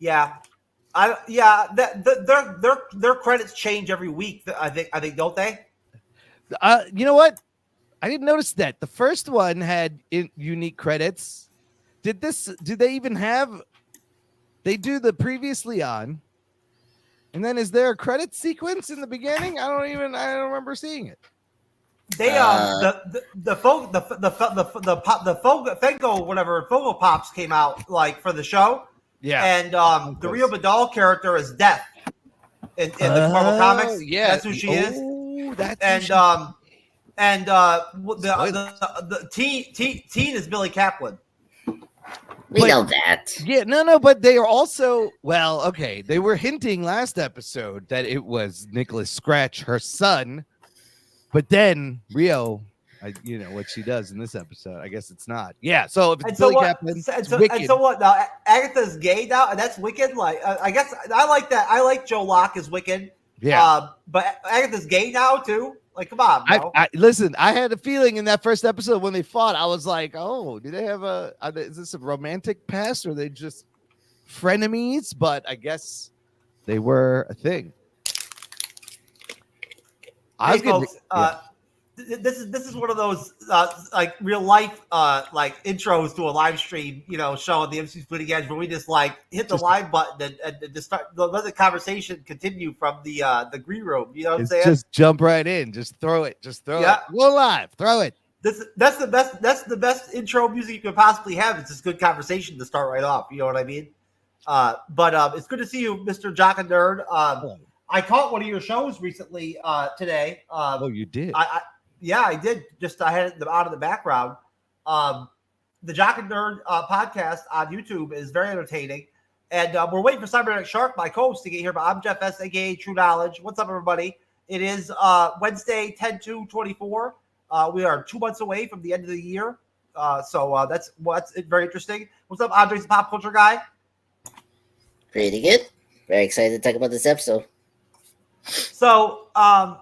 Yeah. Their credits change every week. I think, don't they? You know what? I didn't notice that. The first one had unique credits. Do they even have? They do the previously on, and then is there a credit sequence in the beginning? I don't remember seeing it. They the Fogo Pops came out like for the show. Yeah, and the Rio Vidal character is Death in the Marvel comics. Yeah, that's who she is. That's the teen is Billy Kaplan. We know that. Yeah, no, but they are also okay. They were hinting last episode that it was Nicholas Scratch, her son, but then Rio, what she does in this episode. I guess it's not. Yeah, so if it's Billy Kaplan, it's Wicked. And so what? Now Agatha's gay now, and that's Wicked. Like I guess I like that. I like Joe Locke as Wicked. Yeah, but Agatha's gay now too. Like, come on, bro. Listen, I had a feeling in that first episode when they fought, I was like, oh, do they have is this a romantic past or are they just frenemies? But I guess they were a thing. Folks, this is one of those like real life like intros to a live stream, show on the MCU'S Bleeding Edge where we just like hit the live button and just start let the conversation continue from the green room. You know what I'm saying? Just jump right in. Just throw it. It. Go live. Throw it. That's the best intro music you could possibly have. It's just good conversation to start right off. You know what I mean? But it's good to see you, Mr. Jock and Nerd. I caught one of your shows recently today. You did? Yeah, I did. I had it out of the background. The Jock and Nerd podcast on YouTube is very entertaining. And we're waiting for Cyberneticshark, my co-host, to get here. But I'm Jeff S., a.k.a. TrueKnowledge. What's up, everybody? It is Wednesday, 10/2/24. We are 2 months away from the end of the year. So that's very interesting. What's up, Andres, the pop culture guy? Pretty good. Very excited to talk about this episode. So, I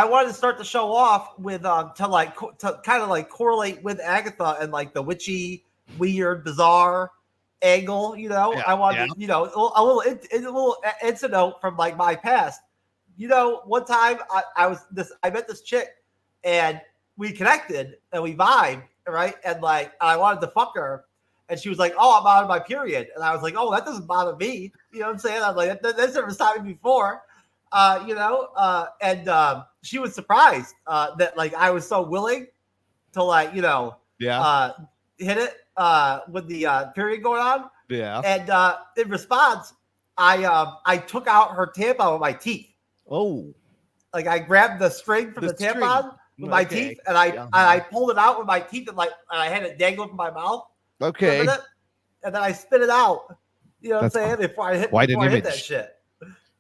wanted to start the show off with to kind of like correlate with Agatha and like the witchy, weird, bizarre angle. I wanted a little incident from like my past. One time I met this chick and we connected and we vibed, right? And like I wanted to fuck her. And she was like, "Oh, I'm out of my period," and I was like, "Oh, that doesn't bother me." You know what I'm saying? I was like, "That's never stopped me before." And she was surprised that like I was so willing to like hit it with the period going on. Yeah. And in response, I took out her tampon with my teeth. Oh. Like I grabbed the string from the tampon with my teeth, and I pulled it out with my teeth, and I had it dangling from my mouth. Okay. And then I spit it out. You know what I'm saying? Before I hit that shit.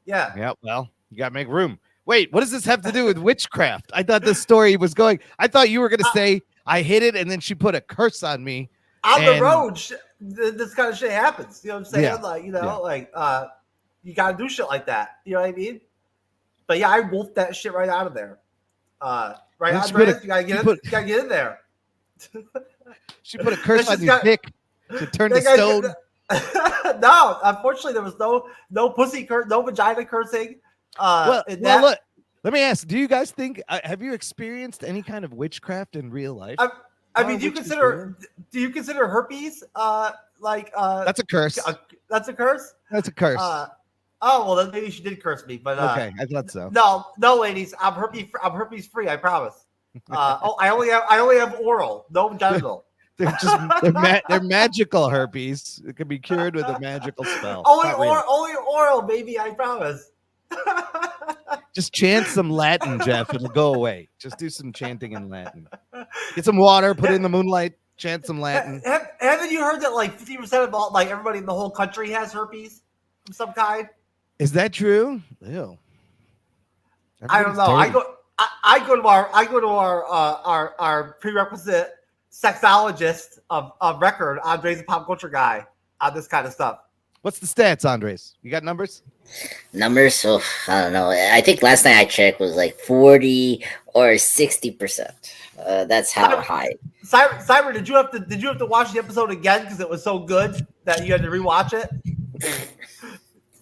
Yeah. Yeah. Well, you gotta make room. Wait, what does this have to do with witchcraft? I thought this story was going. I thought you were gonna say I hit it and then she put a curse on me. On the road, this kind of shit happens. You know what I'm saying? Yeah. You gotta do shit like that. You know what I mean? But yeah, I wolfed that shit right out of there. Right, Andres? You gotta get in there. She put a curse on your dick to turn to stone. No, unfortunately, there was no pussy curse, no vagina cursing. Look, let me ask: do you guys think? Have you experienced any kind of witchcraft in real life? I mean, do you consider herpes that's a curse? That's a curse. That's a curse. Well, then maybe she did curse me, but okay, I thought so. No, ladies, I'm herpes free. I promise. I only have oral, no genital. They're magical herpes. It can be cured with a magical spell. Only oral, baby. I promise. Just chant some Latin, Jeff. It'll go away. Just do some chanting in Latin. Get some water. Put it in the moonlight. Chant some Latin. Haven't you heard that like 50% of all everybody in the whole country has herpes of some kind? Is that true? Ew. I don't know. Dirty. I go to our prerequisite sexologist of record, Andres, the pop culture guy, on this kind of stuff. What's the stats, Andres? You got numbers? Numbers? Oh, I don't know. I think last night I checked was like 40 or 60%. That's how high. Cyber, did you have to watch the episode again because it was so good that you had to rewatch it?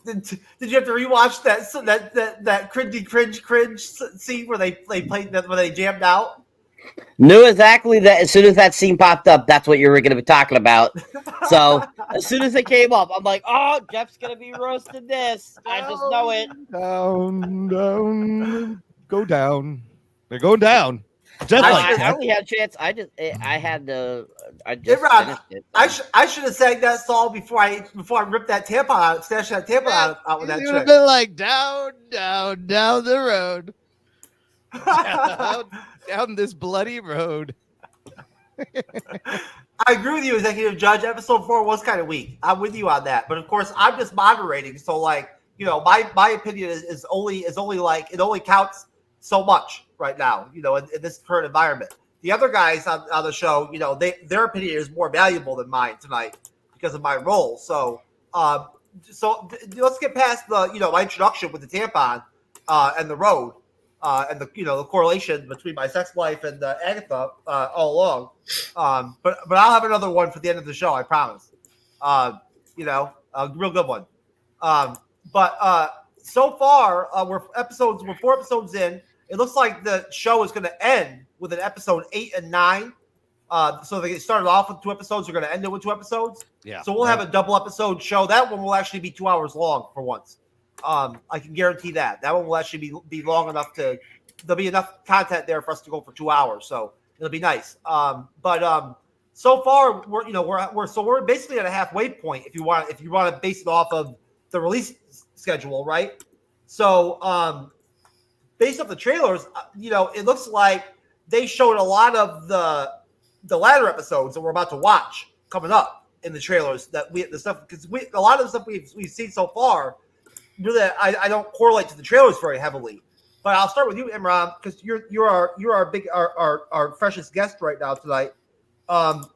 Did you have to rewatch that cringe scene where they played that when they jammed out? Knew exactly that as soon as that scene popped up, that's what you were going to be talking about. So as soon as it came up, I'm like, oh, Jeff's going to be roasting this. I just know it. Down, go down. They're going down. Just I only had a chance. I just Imran, finished it. I should have sang that song before I ripped that tampon out, stashed that tampon out with that You would have chick. been like down the road. down this bloody road. I agree with you, Executive Judge. Episode 4 was kind of weak. I'm with you on that, but of course, I'm just moderating. So, like, my opinion is only like it only counts so much right now. In this current environment. The other guys on the show, their opinion is more valuable than mine tonight because of my role. So, let's get past the my introduction with the tampon and the road. And the correlation between my sex life and Agatha all along, but I'll have another one for the end of the show, I promise. A real good one. But so far we're 4 episodes in. It looks like the show is going to end with an episode 8 and 9. So they started off with 2 episodes. They're going to end it with 2 episodes. Yeah. So we'll have a double episode show. That one will actually be 2 hours long for once. I can guarantee that one will actually be long enough there'll be enough content there for us to go for 2 hours. So it'll be nice. But so far we're basically at a halfway point if you want to base it off of the release schedule, right? So based off the trailers, it looks like they showed a lot of the latter episodes that we're about to watch coming up in the trailers because a lot of the stuff we've seen so far. Really, I don't correlate to the trailers very heavily, but I'll start with you, Imran, because you're our freshest guest right now tonight.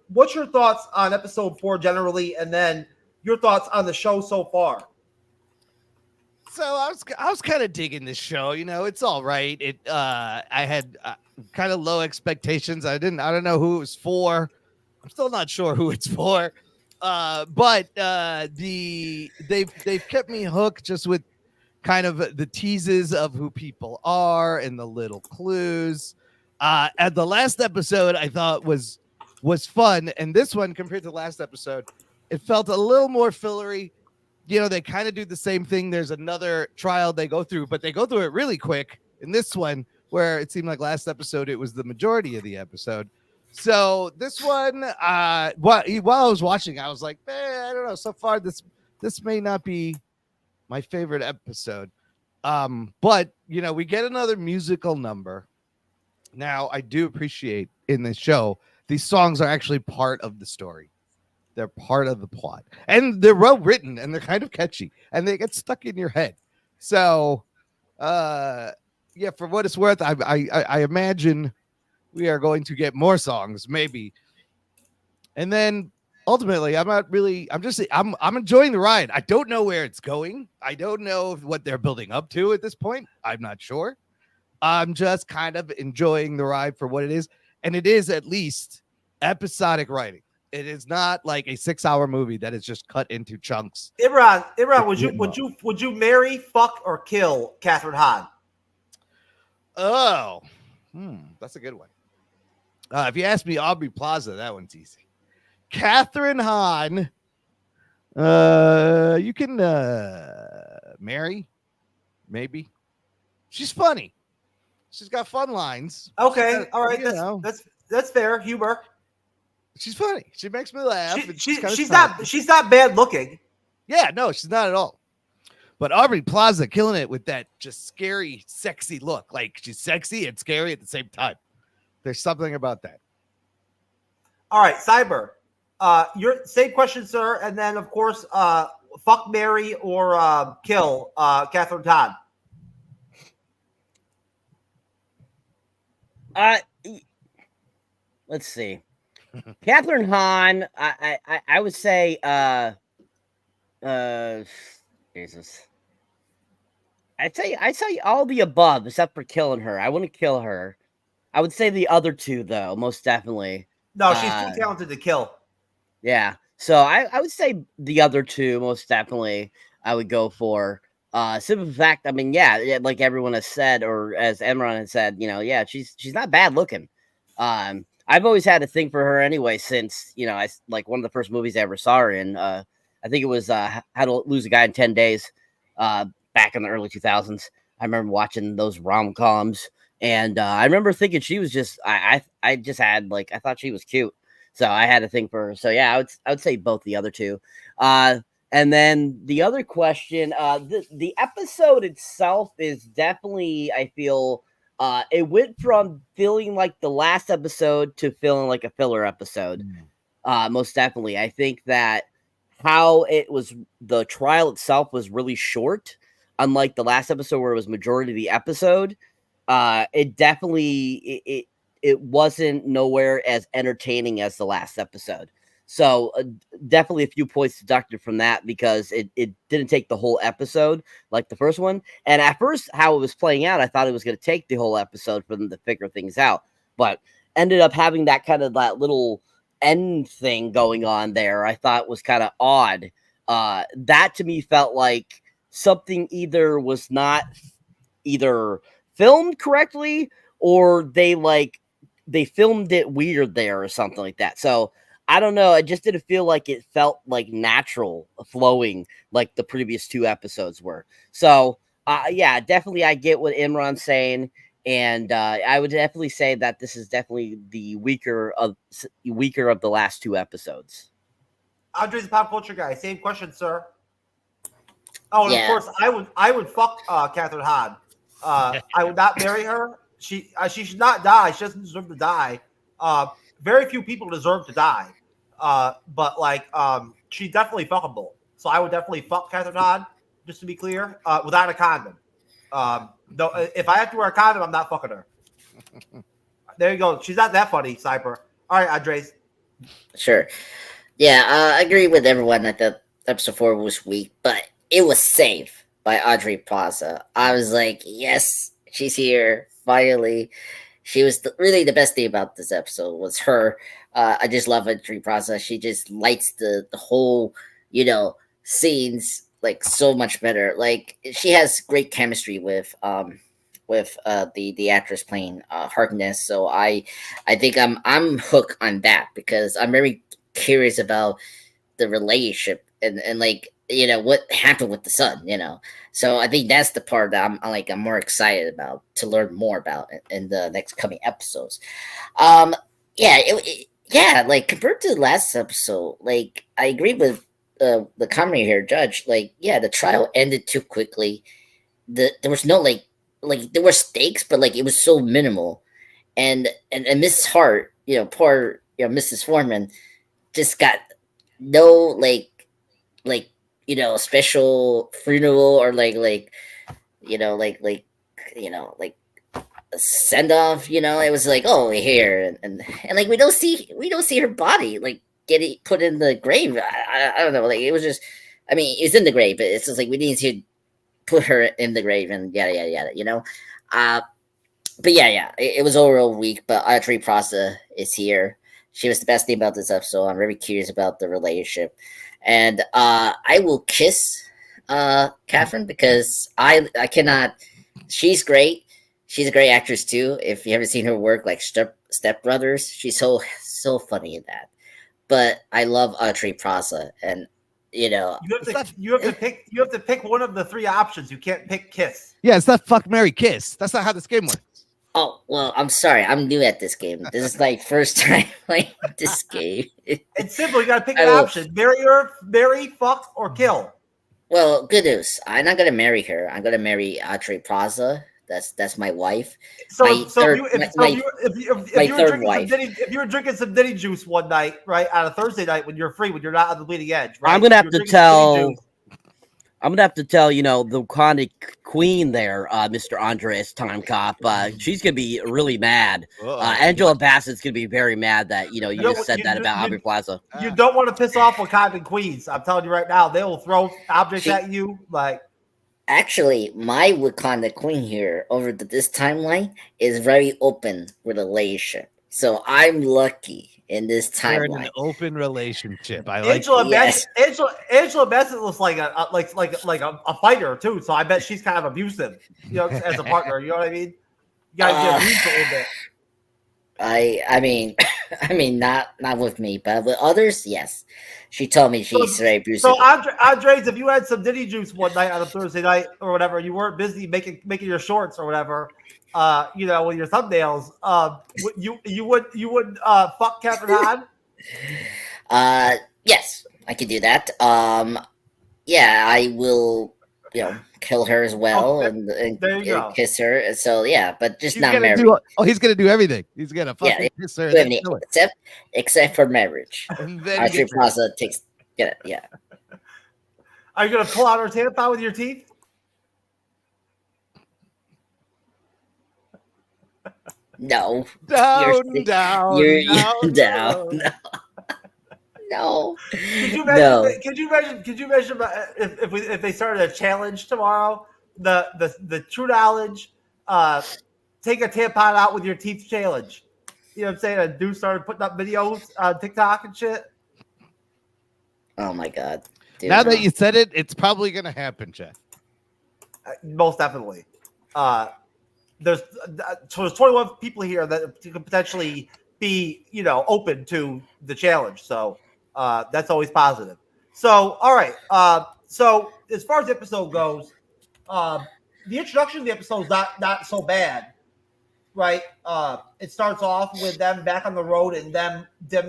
What's your thoughts on episode 4 generally, and then your thoughts on the show so far? So I was kind of digging this show. It's all right. I had kind of low expectations. I don't know who it was for. I'm still not sure who it's for. But they've kept me hooked just with kind of the teases of who people are and the little clues. And the last episode I thought was fun, and this one compared to the last episode, it felt a little more fillery. They kind of do the same thing. There's another trial they go through, but they go through it really quick. In this one, where it seemed like last episode it was the majority of the episode. So this one, while I was watching, I was like, I don't know. So far, this may not be my favorite episode. But we get another musical number. Now, I do appreciate in this show, these songs are actually part of the story. They're part of the plot, and they're well written, and they're kind of catchy, and they get stuck in your head. So, for what it's worth, I imagine we are going to get more songs, maybe. And then ultimately, I'm enjoying the ride. I don't know where it's going. I don't know what they're building up to at this point. I'm not sure. I'm just kind of enjoying the ride for what it is. And it is at least episodic writing. It is not like a 6-hour movie that is just cut into chunks. Imran, would you marry, fuck, or kill Catherine Hahn? Oh, that's a good one. If you ask me, Aubrey Plaza, that one's easy. Catherine Hahn, you can marry, maybe. She's funny. She's got fun lines. Okay, all right, that's fair humor. She's funny. She makes me laugh. She's not bad looking. Yeah, no, she's not at all. But Aubrey Plaza killing it with that just scary, sexy look. Like she's sexy and scary at the same time. There's something about that. All right, Cyber. Your same question, sir, and then of course, fuck, marry, or kill Catherine Hahn. Let's see. Catherine Hahn, I would say Jesus. I'd say all the above except for killing her. I wouldn't kill her. I would say the other two though, most definitely. No, she's too talented to kill. Yeah. So I would say the other two most definitely. I would go for. Simple fact, I mean, yeah, like everyone has said, or as Imran has said, yeah, she's not bad looking. I've always had a thing for her anyway, since I like one of the first movies I ever saw her in. I think it was How to Lose a Guy in 10 Days, back in the early 2000s. I remember watching those rom-coms, and I remember thinking she was just I just had I thought she was cute, so I had a thing for her. So yeah, I would say both the other two. And then the other question, the episode itself is definitely, I feel, it went from feeling like the last episode to feeling like a filler episode. Most definitely. I think that how the trial itself was really short, unlike the last episode where it was majority of the episode. It definitely, it wasn't nowhere as entertaining as the last episode. So definitely a few points deducted from that, because it didn't take the whole episode like the first one. And at first, how it was playing out, I thought it was going to take the whole episode for them to figure things out. But ended up having that kind of that little end thing going on there, I thought was kind of odd. That to me felt like something either was not either filmed correctly, or they filmed it weird there or something like that. So I don't know. I just didn't feel like it felt like natural flowing like the previous two episodes were. So, yeah, definitely I get what Imran's saying. And I would definitely say that this is definitely the weaker of the last two episodes. Andre's a pop culture guy. Same question, sir. Oh, and Yeah. of course, I would fuck Catherine Hahn. I would not marry her. She should not die. She doesn't deserve to die. Very few people deserve to die. But she's definitely fuckable. So I would definitely fuck Catherine Hahn, just to be clear, without a condom. No, if I have to wear a condom, I'm not fucking her. There you go. She's not that funny, Cyber. All right, Andres. Sure. Yeah, I agree with everyone that the episode 4 was weak, but it was saved by Audrey Plaza. I was like, yes, she's here, finally. She was really the best thing about this episode was her. I just love Audrey Plaza. She just lights the whole, scenes like so much better. Like she has great chemistry with the actress playing Harkness. So I think I'm hooked on that, because I'm very curious about the relationship and what happened with the son. So I think that's the part that I'm more excited about to learn more about in the next coming episodes. Yeah, like compared to the last episode, like I agree with the commentary here, Judge. Like, yeah, the trial ended too quickly. There was no like there were stakes, but like it was so minimal, and Mrs. Hart, poor Mrs. Foreman, just got no special funeral or a send off. It was like, oh, we're here, and like we don't see her body like getting put in the grave. I don't know, like it was just, I mean, it's in the grave, but it's just like we didn't see put her in the grave and yada yada yada. But yeah, it was overall weak. But Audrey Plaza is here. She was the best thing about this episode. I'm very curious about the relationship, and I will kiss Catherine, because I cannot. She's great. She's a great actress too. If you haven't seen her work, like Step Brothers, she's so funny in that. But I love Audrey Plaza, and you have to pick one of the three options. You can't pick kiss. Yeah, it's not fuck, marry, kiss. That's not how this game works. Oh, well, I'm sorry. I'm new at this game. This is like first time playing this game. It's simple. You got to pick an option. Marry, fuck, or kill. Well, good news. I'm not going to marry her. I'm going to marry Audrey Plaza. That's my wife. If you were drinking some Diddy juice one night, right, on a Thursday night when you're free, when you're not on the bleeding edge, right? I'm gonna have to tell the Wakanda queen there, Mr. Andres Time Cop. She's gonna be really mad. Angela Bassett's gonna be very mad that you just said that about Audrey Plaza. You don't want to piss off Wakanda queens. I'm telling you right now, they will throw objects at you like. Actually, my Wakanda queen here over this timeline is very open with relationship. So I'm lucky in this They're in timeline. an open relationship. I like. Angela Bassett looks like a fighter too. So I bet she's kind of abusive, as a partner. You know what I mean? You gotta get abused a little bit. I mean, not with me, but with others, yes. She told me she's very abusive. So Andres, if you had some Diddy juice one night on a Thursday night or whatever, you weren't busy making your shorts or whatever, with your thumbnails, you would fuck Catherine Hahn? Yes, I could do that. Yeah, I will, kill her as well and kiss her. So yeah, but just not married. He's gonna do everything. He's gonna fucking kiss her. Except for marriage. Archery Plaza takes. Yeah. Are you gonna pull out her tampon with your teeth? No. Down. No. Could you imagine? Could you imagine if they started a challenge tomorrow? The TrueKnowledge, take a tampon out with your teeth challenge. You know what I'm saying? A dude started putting up videos on TikTok and shit. Oh my god! Dude, now that you said it, it's probably gonna happen, Jeff. Most definitely. There's 21 people here that could potentially be, open to the challenge. So that's always positive. So, all right. So as far as the episode goes, the introduction of the episode is not so bad, right? It starts off with them back on the road and them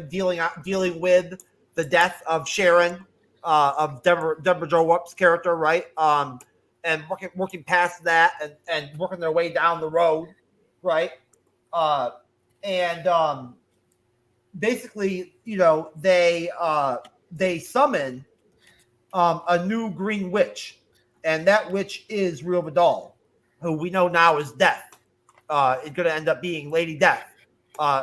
dealing with the death of Sharon, of Deborah Jo Rupp's character, right? And working past that and working their way down the road, right? Basically, they summon a new green witch, and that witch is Real Vidal, who we know now is Death. It's going to end up being Lady Death,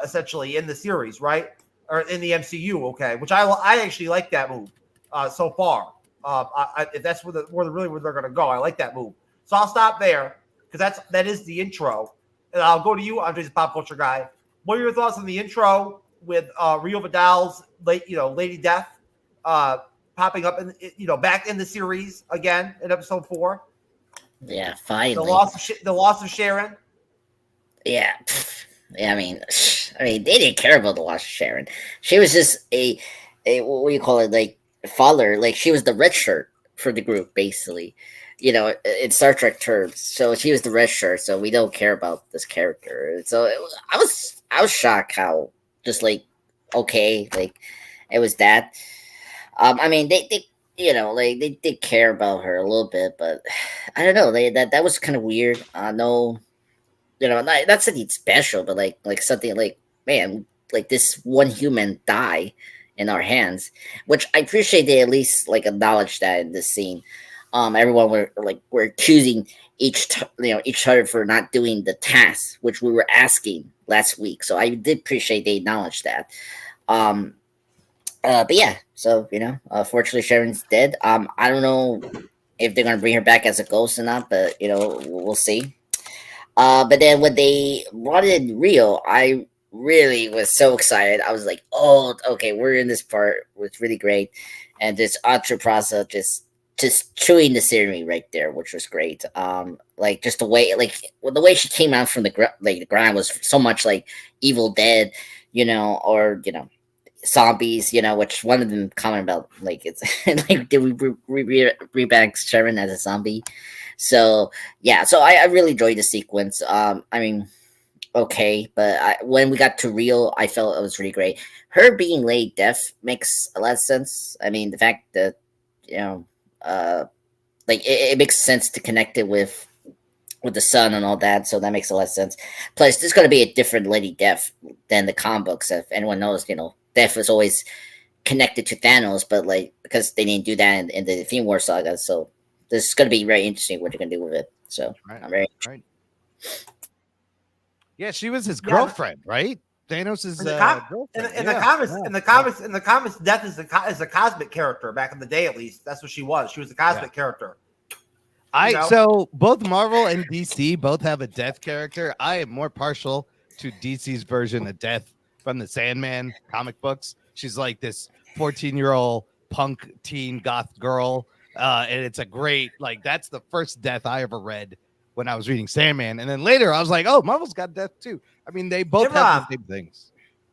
essentially in the series, right? Or in the MCU, okay? Which I actually like that move so far. If that's where they're going to go, I like that move. So I'll stop there because that is the intro, and I'll go to you, Andres, the pop culture guy. What are your thoughts on the intro with Rio Vidal's Lady Death popping up back in the series again in episode 4? Yeah, finally. The loss of Sharon. Yeah. I mean, they didn't care about the loss of Sharon. She was just a what do you call it, like follower. Like she was the red shirt for the group, basically. In Star Trek terms. So she was the red shirt. So we don't care about this character. So I was shocked how just like okay, like it was that. I mean, they they did care about her a little bit, but I don't know. That was kind of weird. No. Not something special, but like something like, man, like this one human die in our hands, which I appreciate they at least like acknowledge that in this scene. Everyone were accusing each other for not doing the task, which we were asking last week. So I did appreciate they acknowledged that. But yeah, so fortunately Sharon's dead. I don't know if they're gonna bring her back as a ghost or not, but we'll see. But then when they brought in Rio, I really was so excited. I was like, oh, okay, we're in this part. It's really great. And this Archer Plaza just chewing the scenery right there, which was great. Like just the way she came out from the ground was so much like Evil Dead, or zombies, which one of them comment about like it's like did we rebank Sharon as a zombie? So yeah, so I really enjoyed the sequence. I mean, okay, but when we got to Rio, I felt it was really great. Her being Lady Death makes a lot of sense. I mean, the fact that like it makes sense to connect it with the sun and all that, so that makes a lot of sense. Plus, there's going to be a different Lady Death than the comic books. If anyone knows, Death was always connected to Thanos, but like because they didn't do that in the Infinity War saga, so. This is going to be very interesting what they're going to do with it. So right, I'm very right. Yeah, she was his girlfriend, right? Thanos' girlfriend. In the comics, Death is a cosmic character back in the day. At least that's what she was. She was a cosmic character. So both Marvel and DC both have a Death character. I am more partial to DC's version of Death. from the Sandman comic books. She's like this 14-year-old punk teen goth girl. And it's a great, like, that's the first death I ever read when I was reading Sandman. And then later I was like, oh, Marvel's got death too. I mean, they both have the same things.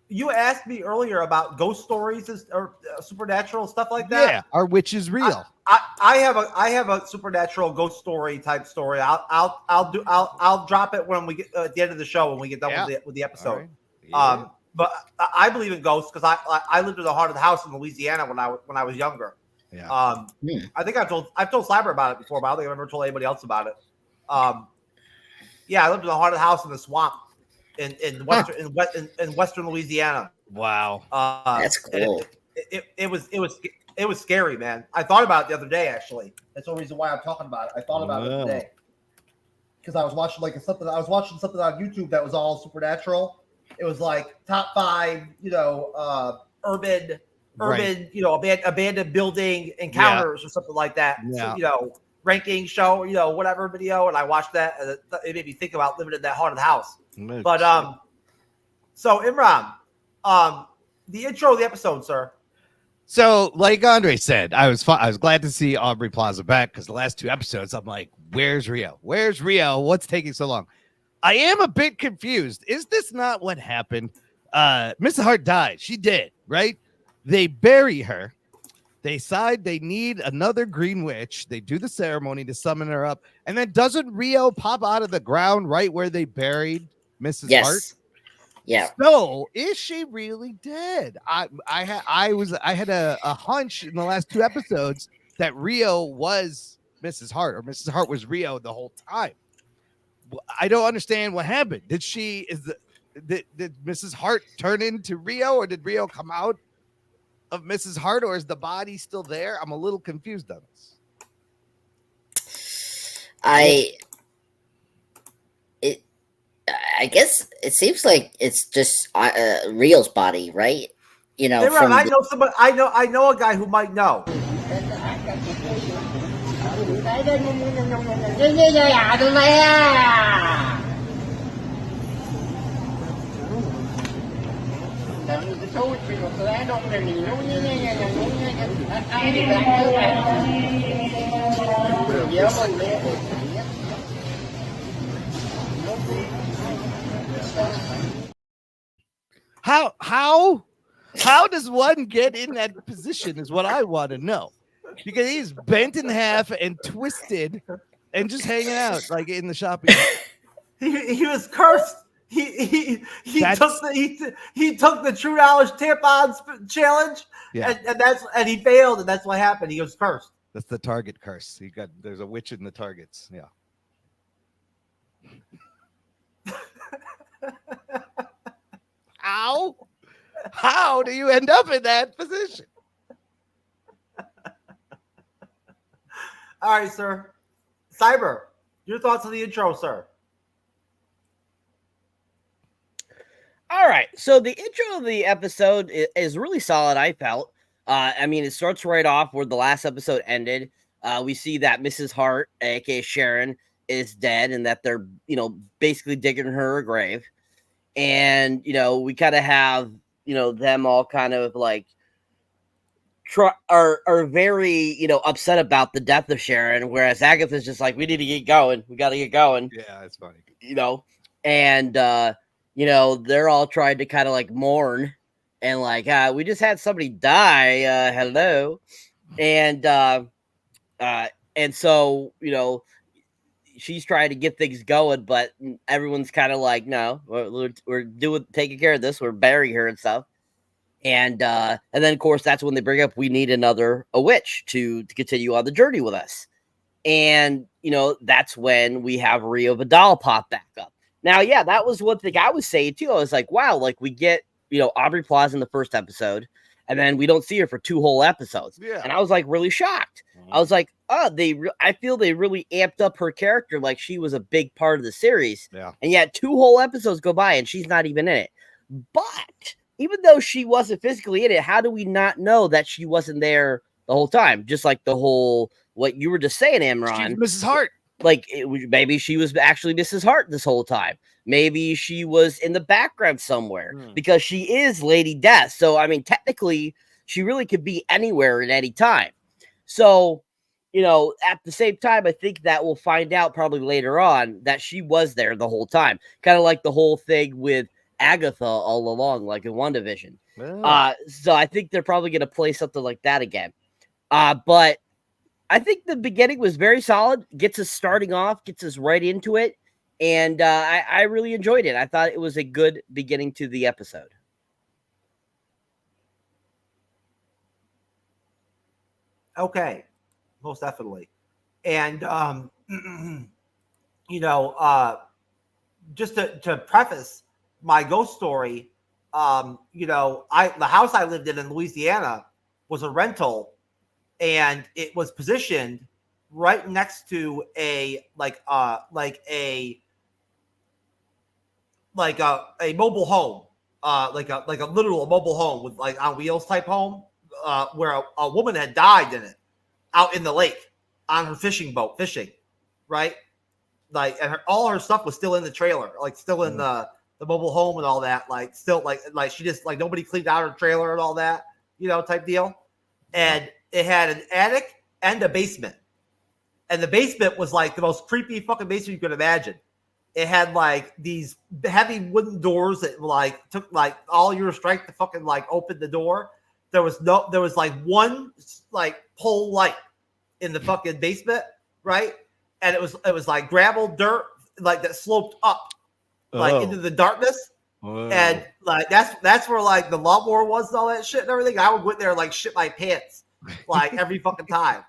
You asked me earlier about ghost stories or supernatural stuff like that. Yeah, are witches real? I have a supernatural ghost story type story. I'll drop it when we get at the end of the show when we get done with the episode. Right. Yeah. But I believe in ghosts because I lived in the haunted house in Louisiana when I was younger. Yeah. I think I've told Cyber about it before, but I don't think I've ever told anybody else about it. Yeah, I lived in a haunted house in the swamp in western Louisiana. Wow. That's cool. It was scary, man. I thought about it the other day, actually. That's the reason why I'm talking about it. I thought about it the other day because I was watching something on YouTube that was all supernatural. It was like top 5, urban, abandoned building encounters or something like that. Yeah. So, ranking show, whatever video, and I watched that, and it made me think about living in that haunted house. But so Imran, the intro of the episode, sir. So, like Andre said, I was glad to see Aubrey Plaza back because the last 2 episodes, I'm like, where's Rio? Where's Rio? What's taking so long? I am a bit confused. Is this not what happened? Mrs. Hart died. She did, right? They bury her. They decide they need another green witch. They do the ceremony to summon her up. And then doesn't Rio pop out of the ground right where they buried Mrs. Hart? Yeah. So is she really dead? I had a hunch in the last 2 episodes that Rio was Mrs. Hart, or Mrs. Hart was Rio the whole time. I don't understand what happened. Did Mrs. Hart turn into Rio, or did Rio come out of Mrs. Hart, or is the body still there? I'm a little confused on this. I guess it seems like it's just Rio's body, right? Hey, Ron, I know somebody. I know a guy who might know. How does one get in that position is what I want to know, because he's bent in half and twisted and just hanging out like in the shopping. He was cursed. He took the True Knowledge tampons challenge, and he failed, and that's what happened. He was cursed. That's the Target curse. There's a witch in the Targets. Yeah. How do you end up in that position? All right, sir. Cyber, your thoughts on the intro, sir. All right. So the intro of the episode is really solid, I felt. I mean, it starts right off where the last episode ended. We see that Mrs. Hart, aka Sharon, is dead, and that they're, basically digging her a grave. And, we kind of have, them all kind of like are very, upset about the death of Sharon, whereas Agatha's just like, we need to get going. We got to get going. Yeah, that's funny. And, they're all trying to kind of like mourn and like, we just had somebody die. Hello. And so, she's trying to get things going, but everyone's kind of like, no, we're taking care of this. We're burying her and stuff. And then of course, that's when they bring up, we need a witch to continue on the journey with us. And, that's when we have Rio Vidal pop back up. Now, yeah, that was one thing I was saying too. I was like, wow, like we get, Aubrey Plaza in the first episode, and then we don't see her for 2 whole episodes. Yeah. And I was like really shocked. I was like, oh, I feel they really amped up her character like she was a big part of the series. Yeah. And yet 2 whole episodes go by and she's not even in it. But even though she wasn't physically in it, how do we not know that she wasn't there the whole time? Just like the whole, what you were just saying, Imran. She's Mrs. Hart. maybe she was actually Mrs. Hart this whole time. Maybe she was in the background somewhere because she is Lady Death. So, I mean, technically, she really could be anywhere at any time. So, at the same time, I think that we'll find out probably later on that she was there the whole time. Kind of like the whole thing with Agatha All Along, like in WandaVision. Oh. So I think they're probably going to play something like that again. But I think the beginning was very solid. Gets us starting off, gets us right into it. And I really enjoyed it. I thought it was a good beginning to the episode. Okay, most definitely. And, just to preface my ghost story, the house I lived in Louisiana was a rental, and it was positioned right next to a mobile home, like a literal mobile home with like on wheels type home, where a woman had died in it out in the lake on her fishing boat fishing, right? Like, and all her stuff was still in the trailer, like still in the mobile home and all that, like still like she just like nobody cleaned out her trailer and all that, type deal. And it had an attic and a basement. And the basement was like the most creepy fucking basement you could imagine. It had like these heavy wooden doors that like took like all your strength to fucking like open the door. There was like one like pole light in the fucking basement, right? And it was like gravel dirt like that sloped up like into the darkness. Whoa. And like that's where like the lawnmower was and all that shit and everything. I would go in there and like shit my pants like every fucking time.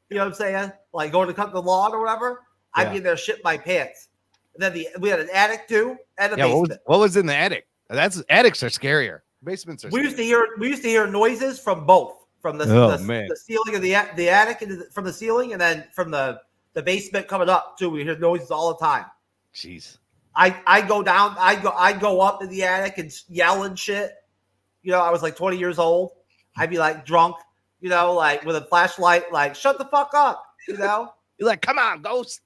You know what I'm saying? Like going to cut the lawn or whatever. I'd be in there shit my pants. And then we had an attic too and a basement. What was in the attic? Attics are scarier. Basements are. We used to hear noises from both, from the ceiling of the attic and from the ceiling, and then from the basement coming up too. We hear noises all the time. Jeez. I go down. I go up in the attic and yell and shit. I was like 20 years old. I'd be like drunk, like with a flashlight, like shut the fuck up, You're like, come on, ghost.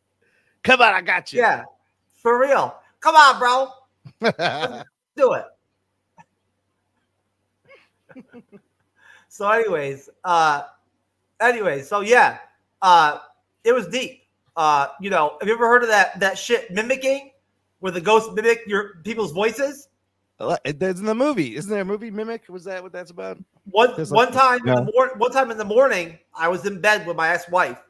Come on, I got you. Yeah, for real. Come on, bro. Let's do it. So, so yeah, it was deep. Have you ever heard of that shit mimicking, where the ghosts mimic your people's voices? There's in the movie. Isn't there a movie Mimic? Was that what that's about? One time in the morning, I was in bed with my ex-wife,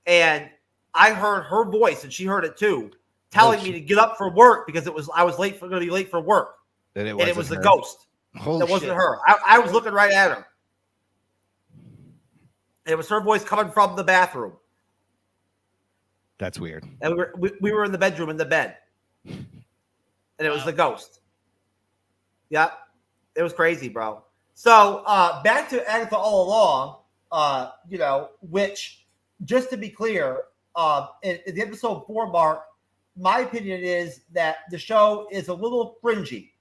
and I heard her voice, and she heard it too, telling me to get up for work because I was going to be late for work, and it was the ghost. Holy that wasn't shit. her. I was looking right at her. And it was her voice coming from the bathroom. That's weird. And we were in the bedroom in the bed. And it was the ghost. Yeah. It was crazy, bro. So back to Agatha All Along, which, just to be clear, in the episode 4 mark, my opinion is that the show is a little cringy.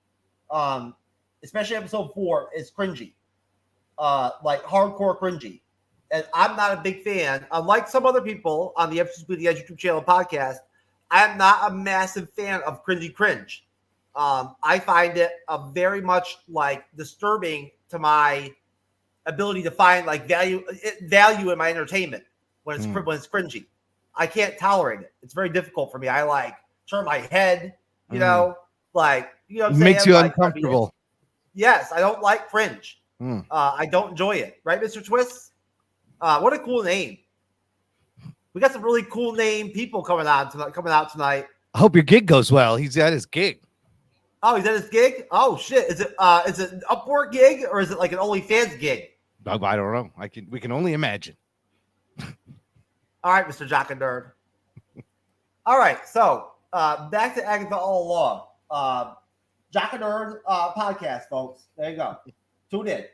Especially episode 4 is cringy, like hardcore cringy, and I'm not a big fan. Unlike some other people on the MCU'S Bleeding Edge YouTube channel podcast, I am not a massive fan of cringy cringe. I find it very much like disturbing to my ability to find like value in my entertainment when it's cringy. I can't tolerate it. It's very difficult for me. I like turn my head, like what I'm saying? Makes you like, uncomfortable. Yes, I don't like cringe. I don't enjoy it. Right, Mr. Twist? What a cool name. We got some really cool name people coming out tonight. I hope your gig goes well. He's at his gig. Oh, he's at his gig? Oh shit. Is it an Upwork gig or is it like an OnlyFans gig? I don't know. We can only imagine. All right, Mr. Jock and Nerd. All right, so back to Agatha All Along. Jock and Nerd podcast, folks. There you go. Tune in.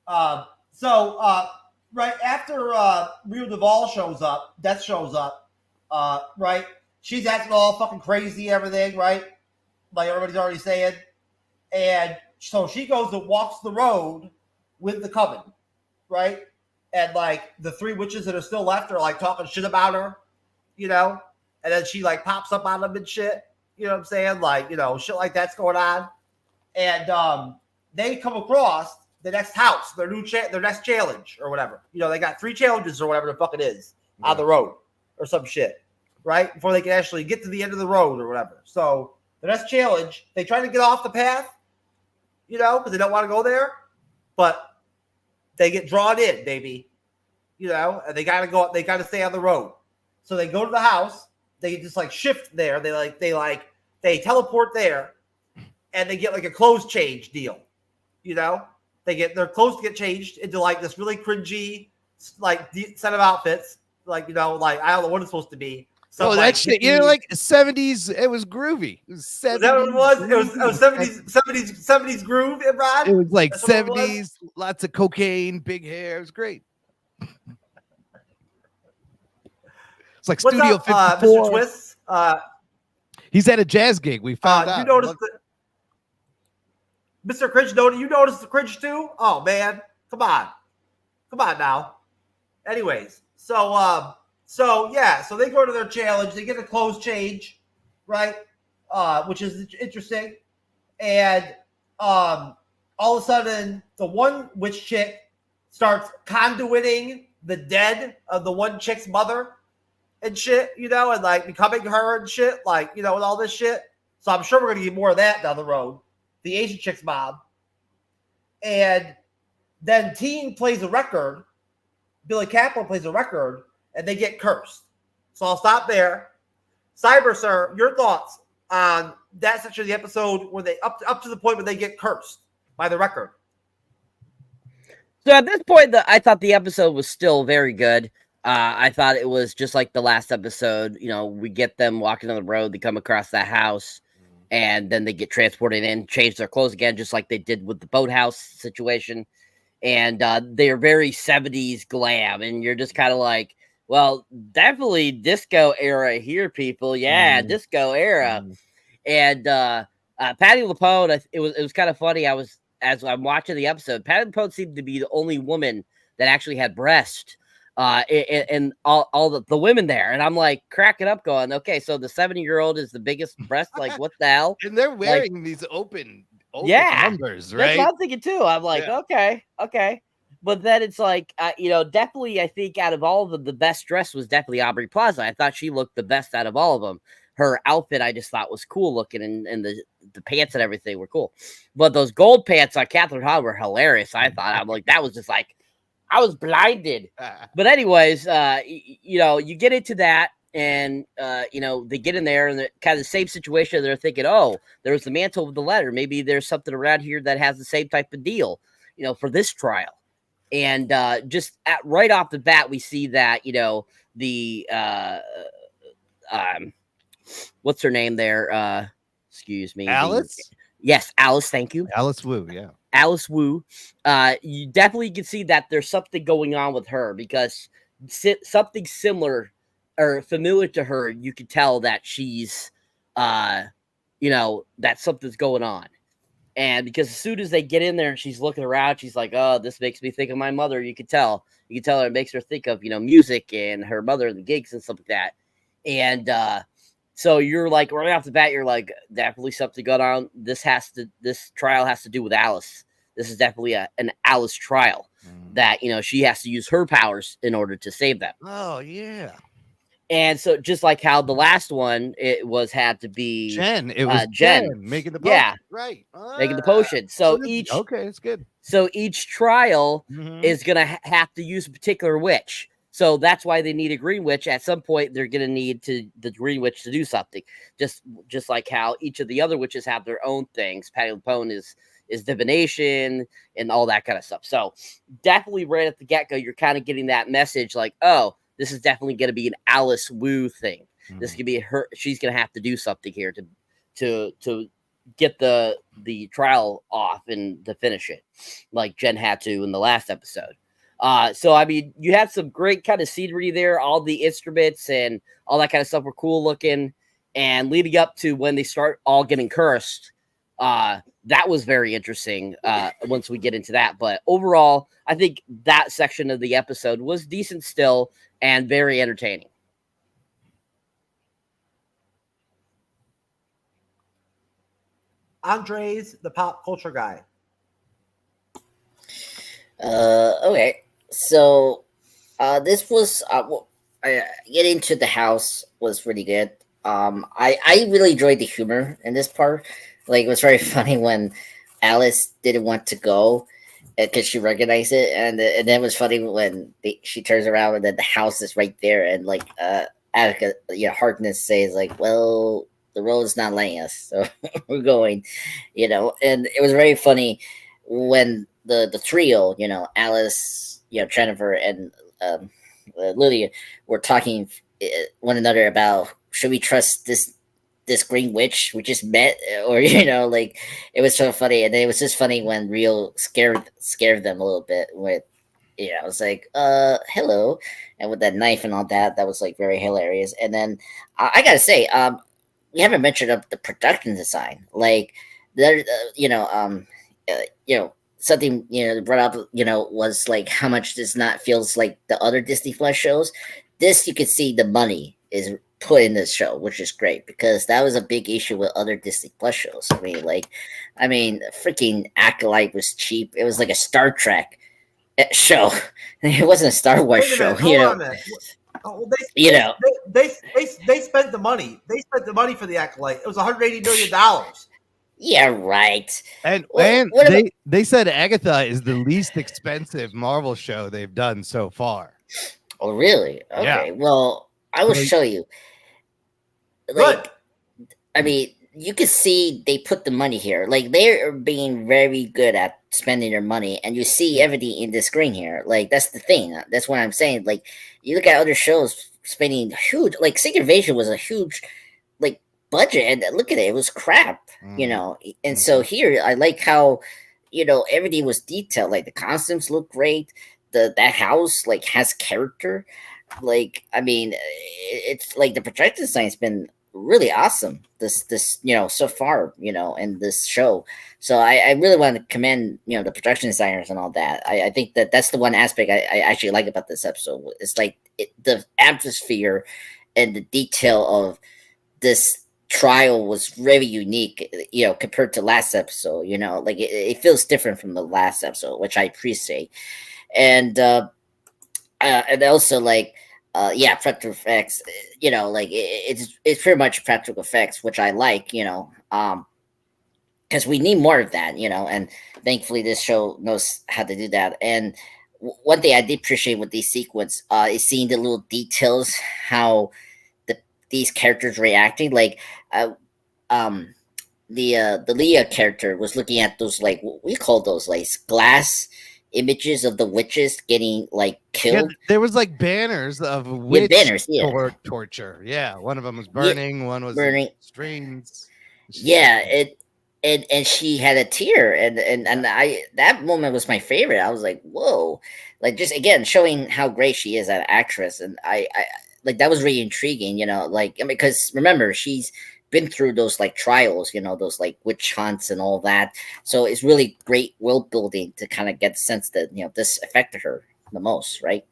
Right after Rio Duvall Death shows up, right? She's acting all fucking crazy, everything, right? Like everybody's already saying. And so she goes and walks the road with the coven, right? And like the 3 witches that are still left are like talking shit about her. you know, and then she like pops up on them and shit. You know what I'm saying? Like, you know, shit like that's going on. And they come across the next house, their next challenge or whatever. You know, they got 3 challenges or whatever the fuck it is on the road or some shit, right? Before they can actually get to the end of the road or whatever. So the next challenge, they try to get off the path, you know, because they don't want to go there, but they get drawn in, baby. You know, and they gotta go. They gotta stay on the road. So they go to the house. They just like shift there. They teleport there, and they get like a clothes change deal. You know, their clothes get changed into like this really cringy like set of outfits. Like, you know, like I don't know what it's supposed to be. So that like, shit, you know, like 70s. It was groovy. It was 70s. Is that what it was? It was 70s groove, Imran? It was like That's what it 70s, was? lots of cocaine, big hair. It was great. It's like What's Studio up, 54. Mr. Twist? He's at a jazz gig. We found out. You noticed Mr. Cringe, you noticed the cringe too? Oh man, come on now. Anyways, so they go to their challenge. They get a clothes change, right? Which is interesting. And all of a sudden, the one witch chick starts conduiting the dead of the one chick's mother and shit, you know, and like becoming her and shit, like, you know, and all this shit. So I'm sure we're gonna get more of that down the road. The Asian chick's mom. And then Teen plays a record. Billy Kaplan plays a record, and they get cursed. So I'll stop there. Cyber Sir, your thoughts on that section of the episode where they up to the point where they get cursed by the record? So at this point, I thought the episode was still very good. I thought it was just like the last episode. You know, we get them walking on the road, they come across that house, and then they get transported in, change their clothes again, just like they did with the boathouse situation. And they're very 70s glam, and you're just kind of like, well, definitely disco era here, people. Yeah, disco era. And Patti LuPone, it was kind of funny. As I'm watching the episode, Patti LuPone seemed to be the only woman that actually had breast. And all the women there, and I'm like cracking up, going, okay, so the 70-year-old is the biggest breast. Like, what the hell? And they're wearing these open numbers, right? That's what I'm thinking too. I'm like, okay. But then it's like, you know, definitely, I think out of all of them, the best dress was definitely Aubrey Plaza. I thought she looked the best out of all of them. Her outfit, I just thought was cool looking, and the pants and everything were cool. But those gold pants on Catherine Hahn were hilarious. I'm like, that was just like, I was blinded. But anyways, you know, you get into that, and you know, they get in there, and they're kind of the same situation. They're thinking, oh, there's the mantle of the letter. Maybe there's something around here that has the same type of deal, you know, for this trial. And just right off the bat, we see that, you know, the what's her name there? Excuse me, Alice. Yes, Alice. Thank you, Alice Wu. Yeah. Alice Wu. You definitely can see that there's something going on with her, because something similar or familiar to her, you can tell that she's, you know, that something's going on. And because as soon as they get in there and she's looking around, she's like, oh, this makes me think of my mother. You can tell her, it makes her think of, you know, music and her mother and the gigs and stuff like that. And so you're like, right off the bat, you're like, definitely something going on. This trial has to do with Alice. This is definitely an Alice trial that, you know, she has to use her powers in order to save them. Oh, yeah. And so just like how the last one, had to be Jen. It was Jen making the potion. Yeah. Right. Making the potion. So okay, it's good. So each trial is going to have to use a particular witch. So that's why they need a green witch. At some point, they're going to need the green witch to do something. Just like how each of the other witches have their own things. Patti LuPone is divination and all that kind of stuff. So definitely right at the get-go, you're kind of getting that message like, oh, this is definitely going to be an Alice Wu thing. This could be her. She's going to have to do something here to get the trial off and to finish it, like Jen had to in the last episode. So I mean, you had some great kind of scenery there. All the instruments and all that kind of stuff were cool looking. And leading up to when they start all getting cursed, that was very interesting. Once we get into that, but overall, I think that section of the episode was decent still and very entertaining. Andres, the pop culture guy. Okay. So, this was getting to the house was really good. I really enjoyed the humor in this part. Like, it was very funny when Alice didn't want to go because she recognized it, and then it was funny when she turns around and then the house is right there, and like Attica, Harkness says like, "Well, the road's not letting us, so we're going," and it was very funny when the trio, Alice, Jennifer, and Lydia were talking one another about should we trust this green witch we just met, or like it was so funny. And then it was just funny when Real scared them a little bit with I was like hello, and with that knife and all that was like very hilarious. And then I gotta say, we haven't mentioned up the production design, like there something brought up was like how much this not feels like the other Disney Plus shows. This, you can see the money is put in this show, which is great, because that was a big issue with other Disney Plus shows. I mean, freaking Acolyte was cheap. It was like a Star Trek show. It wasn't a Star Wars show. Hold on a minute. Oh, they spent the money. They spent the money for the Acolyte. It was $180 million. Yeah, right. And they said Agatha is the least expensive Marvel show they've done so far. Oh, really? Okay. Yeah. Well, I will show you. Like, I mean, you can see they put the money here. Like, they're being very good at spending their money, and you see everything in the screen here. Like, that's the thing. That's what I'm saying. Like, you look at other shows spending huge. Like, Secret Invasion was a huge, like, budget, and look at it. It was crap, And so here, I like how, everything was detailed. Like, the costumes look great. That house like has character. Like, I mean, it's like the production design's been really awesome this so far, in this show. So I really want to commend the production designers and all that. I think that's the one aspect I actually like about this episode. It's like the atmosphere and the detail of this trial was very unique, compared to last episode. Like it feels different from the last episode, which I appreciate. And also like practical effects, like it's pretty much practical effects, which I like, because we need more of that, and thankfully this show knows how to do that. And one thing I did appreciate with these sequence is seeing the little details, how these characters reacting. Like the Leah character was looking at those, like, what we call those, like glass images of the witches getting like killed. Yeah, there was like banners of witch banners, torture. Yeah, one of them was burning, one was burning strings. Yeah, and she had a tear, and I, that moment was my favorite. I was like, whoa, like, just again showing how great she is as an actress. And I like, that was really intriguing, like, I mean, because remember, she's been through those like trials, those like witch hunts and all that. So it's really great world building to kind of get the sense that this affected her the most, right?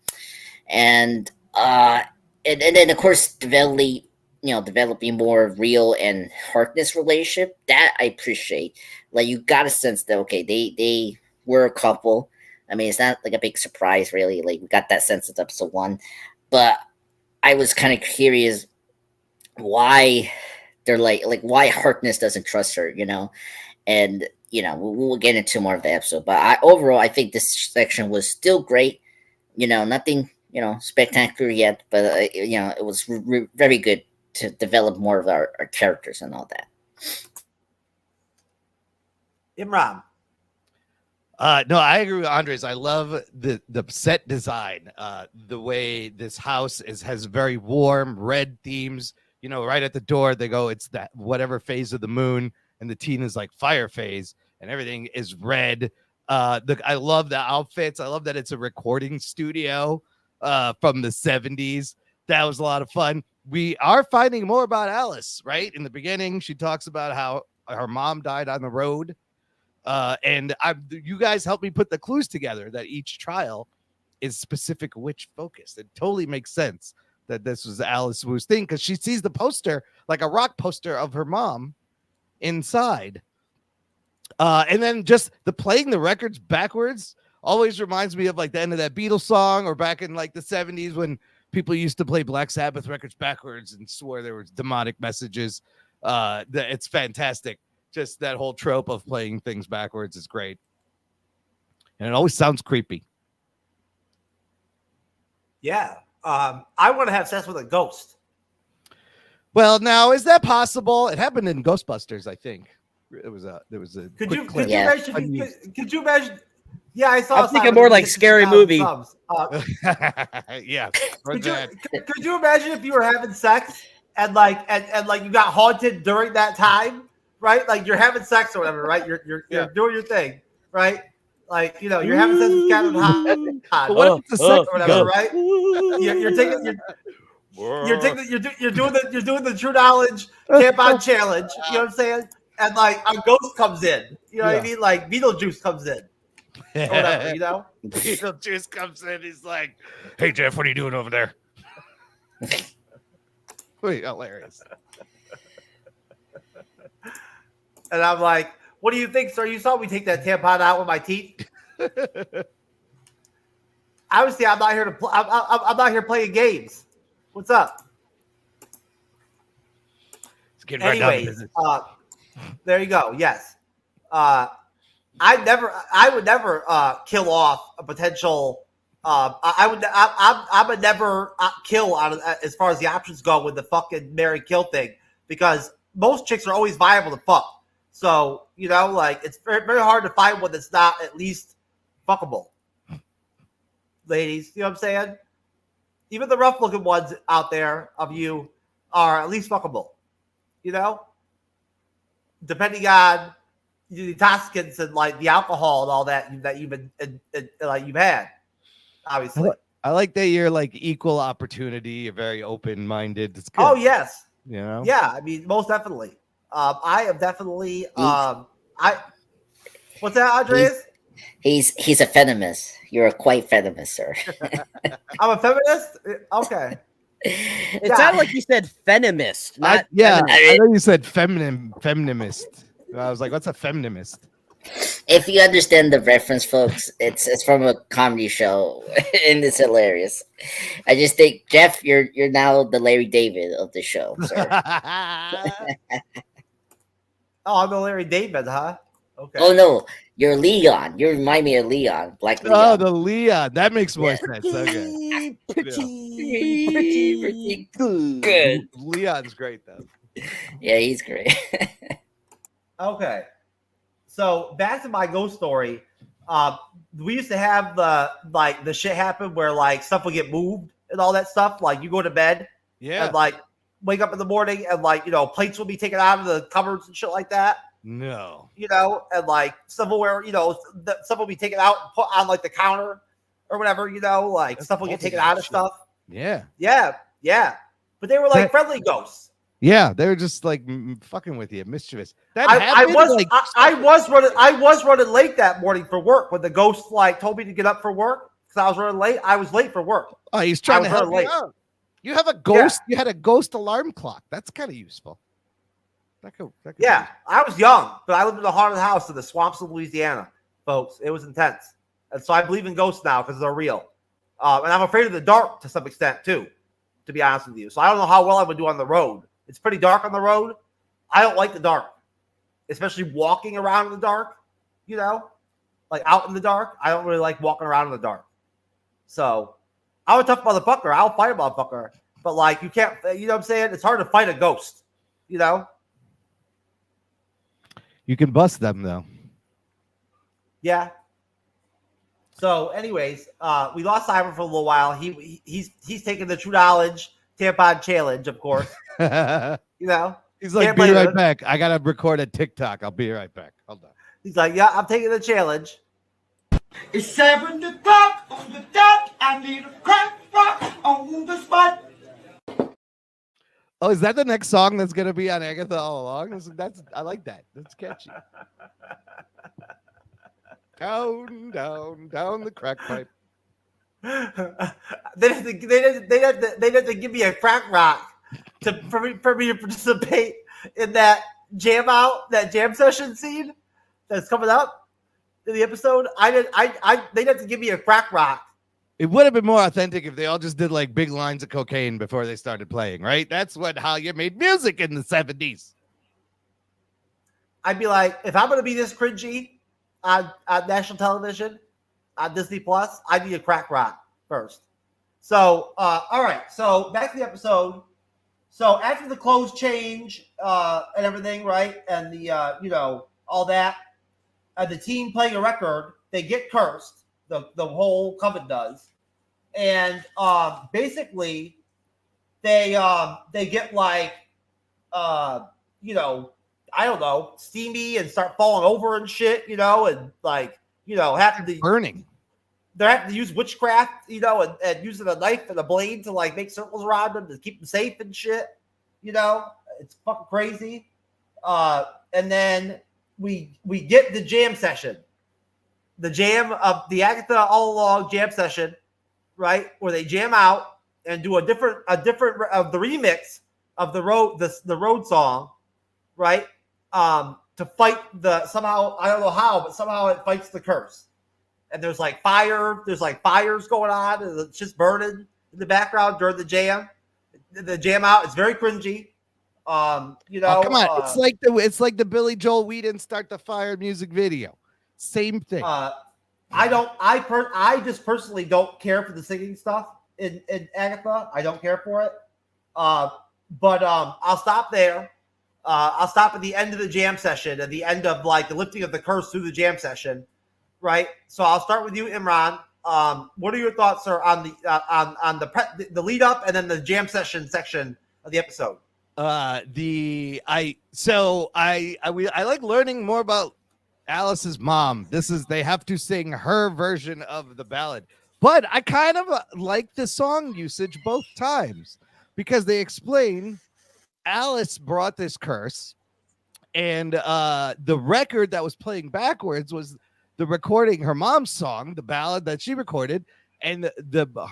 And then of course developing more Real and Harkness relationship, that I appreciate. Like, you got a sense that okay, they were a couple. I mean, it's not like a big surprise really. Like, we got that sense of episode 1, but I was kind of curious why they're like why Harkness doesn't trust her, and we'll get into more of the episode. But overall, I think this section was still great. Nothing spectacular yet, but it was very good to develop more of our characters and all that. Imran. No, I agree with Andres. I love the set design. The way this house has very warm red themes. Right at the door, they go, it's that whatever phase of the moon, and the teen is like fire phase, and everything is red. I love the outfits. I love that it's a recording studio from the 70s. That was a lot of fun. We are finding more about Alice, right? In the beginning, she talks about how her mom died on the road. And you guys helped me put the clues together that each trial is specific witch focused. It totally makes sense that this was Alice Wu's thing, because she sees the poster, like a rock poster of her mom inside. And then just playing the records backwards always reminds me of like the end of that Beatles song, or back in like the 70s when people used to play Black Sabbath records backwards and swore there was demonic messages. It's fantastic. Just that whole trope of playing things backwards is great. And it always sounds creepy. Yeah. I want to have sex with a ghost. Well, now, is that possible? It happened in Ghostbusters, I think. There was a Could you Yeah. imagine? Yeah, I saw. I'm thinking more like Scary Movie. Yeah. Could you imagine if you were having sex and like you got haunted during that time, right? Like you're having sex or whatever, right? You're doing your thing, right? Like, you know, you're having sex with Captain Hot. What if it's a sex or whatever, right? You're doing the True Knowledge tampon challenge. You know what I'm saying? And like a ghost comes in. You know what I mean? Like Beetlejuice comes in. Or whatever, you know? Beetlejuice comes in. He's like, "Hey Jeff, what are you doing over there?" Wait, hilarious. And I'm like, "What do you think, sir? You saw me take that tampon out with my teeth." Obviously, I'm not here to I'm not here playing games. What's up? It's getting right down to Anyways, business. there you go. Yes. I would never kill off a potential. I would never kill out of, as far as the options go with the fucking marry kill thing, because most chicks are always viable to fuck. So, you know, like it's very, very hard to find one that's not at least fuckable. Ladies, you know what I'm saying? Even the rough looking ones out there of you are at least fuckable. You know? Depending on the intoxicants and like the alcohol and all that you've been like you've had, obviously. I like that you're like equal opportunity. You're very open minded. It's good. Oh yes, you know. Yeah, I mean most definitely. I am definitely. What's that, Andreas? He's a feminist. You're a quite feminist, sir. I'm a feminist. Okay. It sounded like you said feminist. Not I know you said feminist. I was like, what's a feminist? If you understand the reference, folks, it's from a comedy show, and it's hilarious. I just think, Jeff, you're now the Larry David of the show, sir. Oh, I'm the Larry David, huh? Okay. Oh no, you're Leon. You remind me of Leon, Black Leon. Oh, the Leon. That makes more sense. Okay. Pretty good. Leon's great though. Yeah, he's great. Okay. So back to my ghost story. We used to have the shit happen where like stuff would get moved and all that stuff. Like you go to bed, and like wake up in the morning and like, you know, plates will be taken out of the cupboards and shit like that. No. You know, and like silverware, you know, stuff will be taken out and put on like the counter or whatever, you know, like That's stuff will get taken out of stuff. Yeah. Yeah. But they were like friendly ghosts. Yeah, they were just like fucking with you, mischievous. That I happened, was running late that morning for work when the ghost like told me to get up for work because I was running late. I was late for work. Oh, he's trying to help you out. You have a ghost. Yeah. You had a ghost alarm clock. That's kind of useful. That could Yeah, I was young, but I lived in a haunted house in the swamps of Louisiana, folks. It was intense, and so I believe in ghosts now because they're real. And I'm afraid of the dark to some extent too, to be honest with you. So I don't know how well I would do on the road. It's pretty dark on the road. I don't like the dark, especially walking around in the dark, you know, like out in the dark. I don't really like walking around in the dark. So I'm a tough motherfucker. I'll fight a motherfucker. But like, you can't, you know what I'm saying? It's hard to fight a ghost, you know? You can bust them though. Yeah. So anyways, we lost Cyber for a little while. He's taking the True Knowledge tampon challenge, of course. You know, he's like, be right back. I gotta record a TikTok. I'll be right back. Hold on. He's like, yeah, I'm taking the challenge. It's 7 o'clock on the dot. I need a crack rock on the spot. Oh, is that the next song that's gonna be on Agatha All Along? I like that. That's catchy. Down the crack pipe. They had to give me a crack rock for me to participate in that jam session scene that's coming up in the episode. They'd have to give me a crack rock. It would have been more authentic if they all just did like big lines of cocaine before they started playing, right? That's how you made music in the 70s. I'd be like, if I'm going to be this cringy on national television, on Disney Plus, I need a crack rock first. So, all right. So back to the episode. So after the clothes change and everything, right, and the all that, and the team playing a record, they get cursed. The whole coven does, and basically they get like I don't know, steamy and start falling over and shit, and like have to burning. They have to use witchcraft, and using a knife and a blade to like make circles around them to keep them safe and shit. It's fucking crazy. And then we get the jam session. The jam of the Agatha All Along jam session, right? Where they jam out and do a different of the remix of the road song, right? To fight somehow, I don't know how, but somehow it fights the curse. And there's like fires going on, and it's just burning in the background during the jam. The jam out, it's very cringy. Come on, it's like the Billy Joel "We Didn't Start the Fire" music video. Same thing. I just personally don't care for the singing stuff in Agatha. I don't care for it. But I'll stop there. I'll stop at the end of the jam session, at the end of like the lifting of the curse through the jam session, right? So I'll start with you, Imran. What are your thoughts, sir, on the lead up and then the jam session section of the episode? I like learning more about Alice's mom. They have to sing her version of the ballad, but I kind of like the song usage both times because they explain Alice brought this curse, and the record that was playing backwards was the recording, her mom's song, the ballad that she recorded, and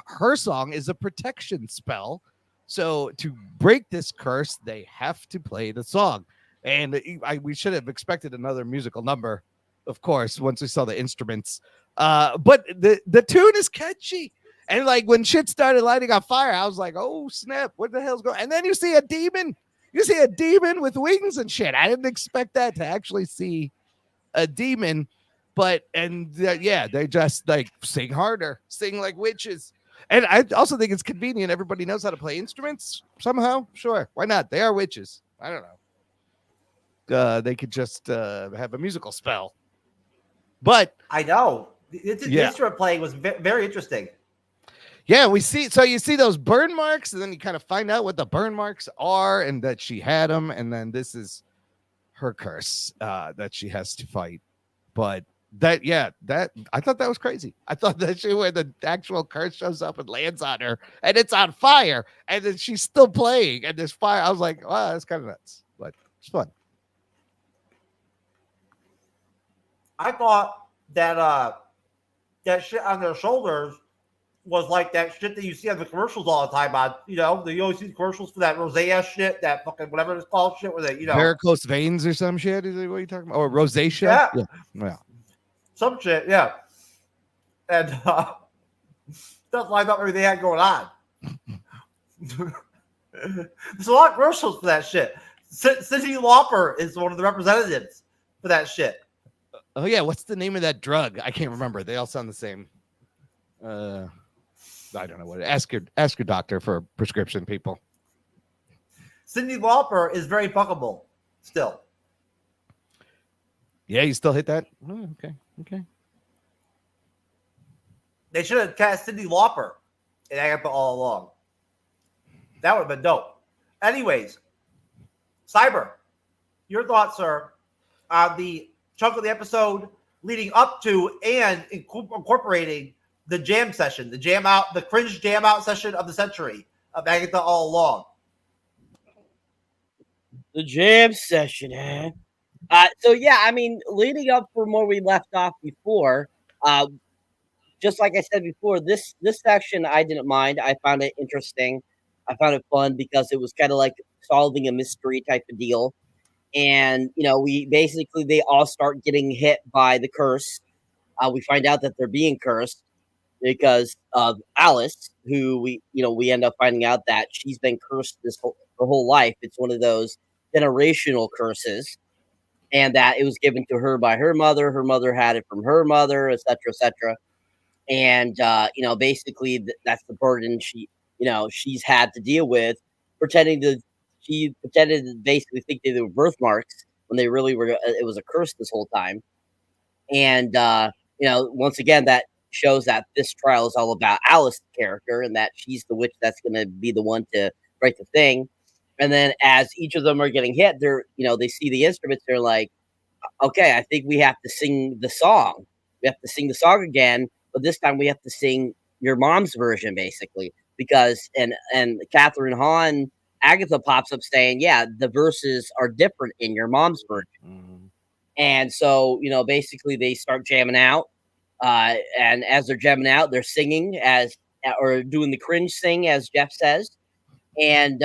her song is a protection spell. So to break this curse, they have to play the song. And we should have expected another musical number, of course, once we saw the instruments. But the tune is catchy. And like when shit started lighting on fire, I was like, oh, snap, what the hell's going on? And then you see a demon. You see a demon with wings and shit. I didn't expect that to actually see a demon. But, they just like sing harder, sing like witches. And I also think it's convenient. Everybody knows how to play instruments somehow. Sure. Why not? They are witches. I don't know. They could just have a musical spell. But I know the instrument playing was very interesting. Yeah, you see those burn marks, and then you kind of find out what the burn marks are and that she had them. And then this is her curse that she has to fight. But that I thought that was crazy. I thought that where the actual curse shows up and lands on her and it's on fire and then she's still playing and there's fire. I was like, wow, that's kind of nuts, but it's fun. I thought that that shit on their shoulders was like that shit that you see on the commercials all the time. You always see the commercials for that rosacea shit, that fucking whatever it's called shit, where they varicose veins or some shit. Is what are you talking about? Or rosacea? Yeah. Some shit, yeah. And that's what I thought maybe they had going on. There's a lot of commercials for that shit. Cindy Lauper is one of the representatives for that shit. Oh yeah, what's the name of that drug? I can't remember. They all sound the same. I don't know what. Ask your doctor for a prescription, people. Cindy Lauper is very fuckable still. Yeah, you still hit that? Oh, okay. They should have cast Cindy Lauper in Agatha All Along. That would have been dope. Anyways, Cyber, your thoughts, sir, on the chunk of the episode leading up to and incorporating the jam session, the cringe jam out session of the century of Agatha All Along. The jam session, eh? So yeah, I mean, leading up from where we left off before, just like I said before, this section I didn't mind. I found it interesting. I found it fun because it was kind of like solving a mystery type of deal. And we basically they all start getting hit by the curse. We find out that they're being cursed because of Alice, who we end up finding out that she's been cursed her whole life. It's one of those generational curses, and that it was given to her by her mother. Her mother had it from her mother, etc., etc. And basically that's the burden she's had to deal with, she pretended to basically think they were birthmarks when they really were. It was a curse this whole time. And once again, that shows that this trial is all about Alice's character and that she's the witch that's going to be the one to break the thing. And then as each of them are getting hit, they see the instruments. They're like, okay, I think we have to sing the song. We have to sing the song again, but this time we have to sing your mom's version, basically, because and Catherine Hahn, Agatha pops up saying, yeah, the verses are different in your mom's version. Mm-hmm. And so, basically they start jamming out. And as they're jamming out, they're singing or doing the cringe sing, as Jeff says. And,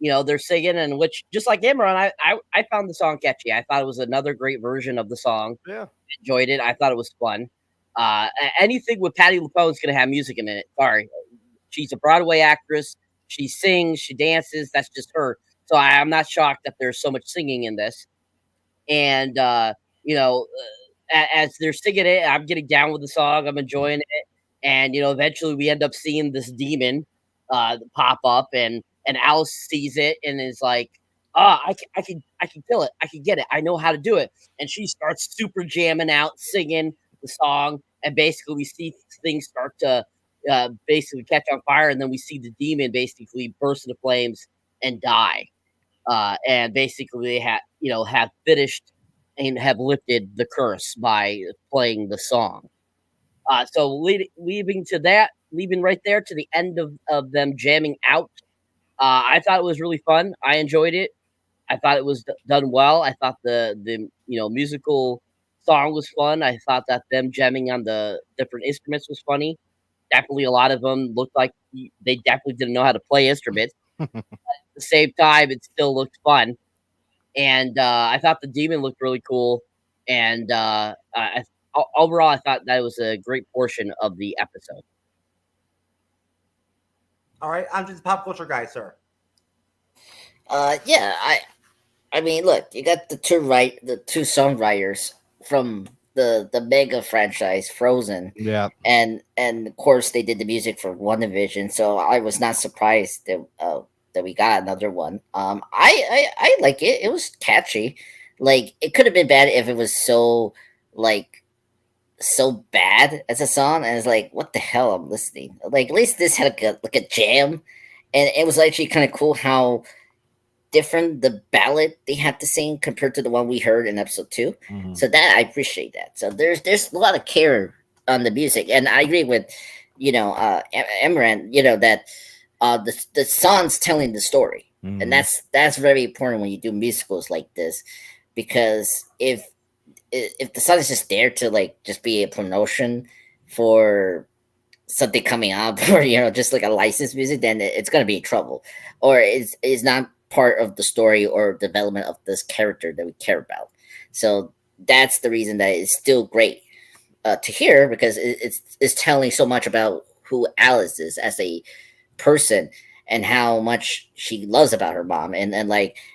they're singing, and which, just like Imran, I found the song catchy. I thought it was another great version of the song. Yeah. Enjoyed it. I thought it was fun. Anything with Patti LuPone is going to have music in it. Sorry. She's a Broadway actress. She sings, she dances. That's just her. So I'm not shocked that there's so much singing in this. And, as they're singing it, I'm getting down with the song. I'm enjoying it. And, eventually we end up seeing this demon pop up, and Alice sees it and is like, I can kill it. I can get it. I know how to do it. And she starts super jamming out, singing the song. And basically we see things start to basically catch on fire. And then we see the demon basically burst into flames and die. And basically they have finished and have lifted the curse by playing the song. So leaving right there to the end of them jamming out. I thought it was really fun. I enjoyed it. I thought it was done well. I thought the musical song was fun. I thought that them jamming on the different instruments was funny. Definitely a lot of them looked like they definitely didn't know how to play instruments. At the same time, it still looked fun. And I thought the demon looked really cool. And overall, I thought that was a great portion of the episode. All right, I'm just a pop culture guy, sir. Yeah, I mean, look, you got the two songwriters from the mega franchise Frozen. Yeah. And of course they did the music for WandaVision, so I was not surprised that we got another one. I like it. It was catchy. Like, it could have been bad if it was so bad as a song, and it's like, what the hell I'm listening. Like, at least this had a jam, and it was actually kind of cool how different the ballad they had to sing compared to the one we heard in episode 2. Mm-hmm. So that I appreciate that. So there's a lot of care on the music, and I agree with Imran, that the song's telling the story. Mm-hmm. And that's very important when you do musicals like this, because if the song is just there to just be a promotion for something coming up, or just like a licensed music, then it's gonna be in trouble, or it's not part of the story or development of this character that we care about. So that's the reason that it's still great to hear, because it's telling so much about who Alice is as a person and how much she loves about her mom, and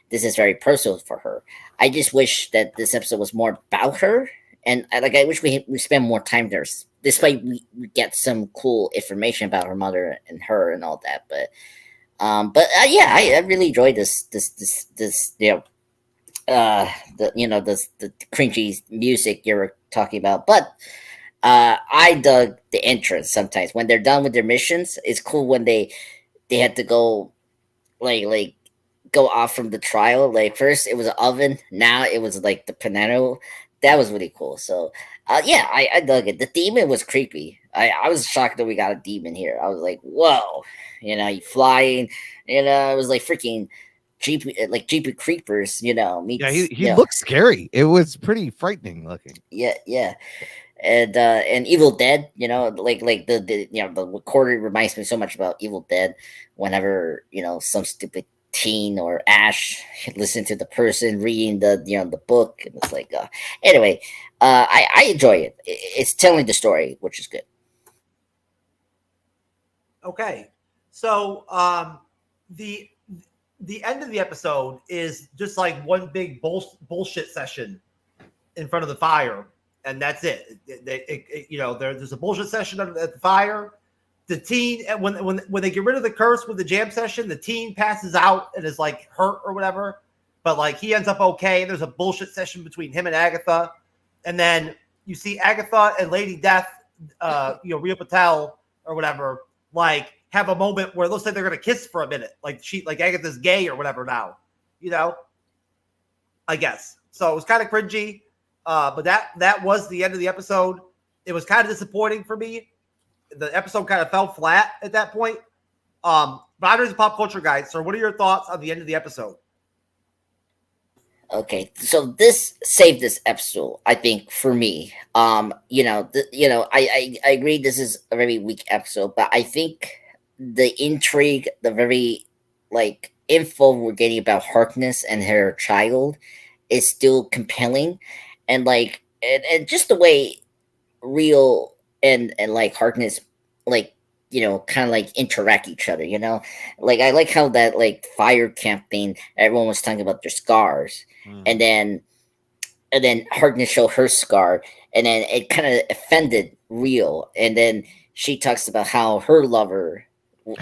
this is very personal for her. I just wish that this episode was more about her, and I wish we spend more time there. Despite we get some cool information about her mother and her and all that, but yeah, I really enjoyed this the cringy music you were talking about. But I dug the entrance. Sometimes when they're done with their missions, it's cool when they had to go go off from the trial. Like, first it was an oven, now it was like the piano. That was really cool. So yeah, I dug it. The demon was creepy. I was shocked that we got a demon here. I was like, whoa, you flying, it was like freaking Jeepy Creepers, Yeah, he looked scary. It was pretty frightening looking. Yeah. And Evil Dead, the recorder reminds me so much about Evil Dead. Whenever some stupid Teen or Ash listen to the person reading the book, and it's like anyway, I enjoy it. It's telling the story, which is good. Okay, so the end of the episode is just like one big bullshit session in front of the fire, and that's it. There's a bullshit session at the fire. The teen, when they get rid of the curse with the jam session, the teen passes out and is like hurt or whatever, but like he ends up okay. There's a bullshit session between him and Agatha, and then you see Agatha and Lady Death, Rhea Patel or whatever, like have a moment where it looks like they're gonna kiss for a minute, like Agatha's gay or whatever now, I guess. So it was kind of cringy, but that was the end of the episode. It was kind of disappointing for me. The episode kind of fell flat at that point. But Andre's a pop culture guy, so what are your thoughts on the end of the episode? Okay, so this saved this episode, I think, for me. I agree this is a very weak episode, but I think the intrigue, the very info we're getting about Harkness and her child is still compelling, and and just the way Real and Harkness kind of interact each other, I like how that fire campaign, everyone was talking about their scars, and then Harkness showed her scar, and then it kind of offended Real, and then she talks about how her lover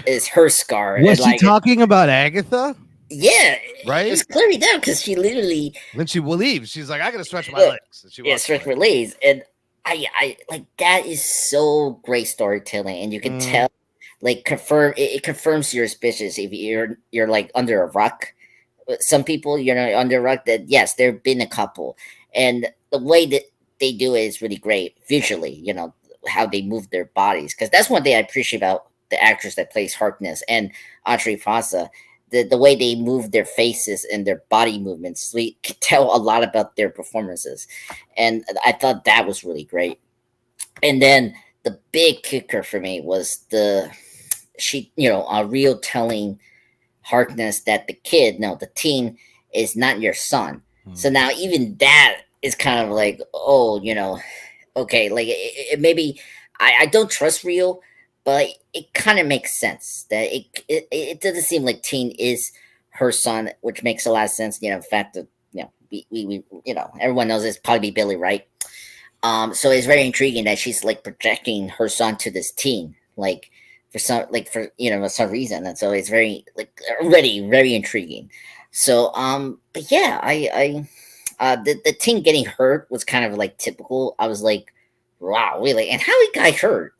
is her scar. Was and, she talking about Agatha? Yeah, right. It was clearly down because she literally when she will leave, she's like, "I gotta stretch my legs." And she stretch her legs, and I like that is so great storytelling, and you can tell, it confirms your suspicions if you're under a rock. Some people, under a rock, that yes, there have been a couple, and the way that they do it is really great visually. How they move their bodies, because that's one thing I appreciate about the actress that plays Harkness and Aubrey Plaza. The way they move their faces and their body movements, we can tell a lot about their performances. And I thought that was really great. And then the big kicker for me was Real telling Harkness that the teen is not your son. So now even that is kind of okay, maybe I don't trust Real, but it kind of makes sense that it doesn't seem like Teen is her son, which makes a lot of sense. The fact that we everyone knows it's probably Billy, right? So it's very intriguing that she's projecting her son to this teen, for some reason, and so it's very already very intriguing. So but yeah, the teen getting hurt was kind of typical. I was like, wow, really? And how he got hurt,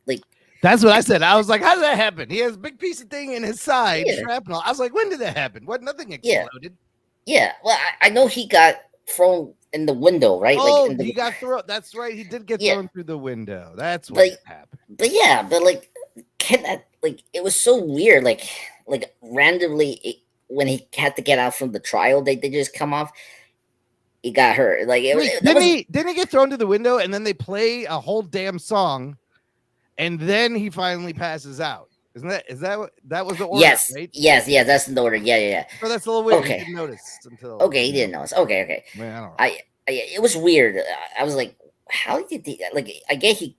That's what I said. I was like, how did that happen? He has a big piece of thing in his side, shrapnel. I was like, when did that happen? What? Nothing exploded. Yeah. Well, I know he got thrown in the window, right? Oh, he got thrown. That's right. He did get thrown through the window. That's what happened. But yeah, can that it was so weird. Randomly, when he had to get out from the trial, they just come off. He got hurt. Didn't he get thrown to the window and then they play a whole damn song? And then he finally passes out. Is that what that was the order? Yes, right? yes, that's the order. Yeah. So that's a little weird. Okay. He didn't notice until. Okay, he didn't notice. Okay. Man, I don't know. It was weird. I was like, how did he I guess he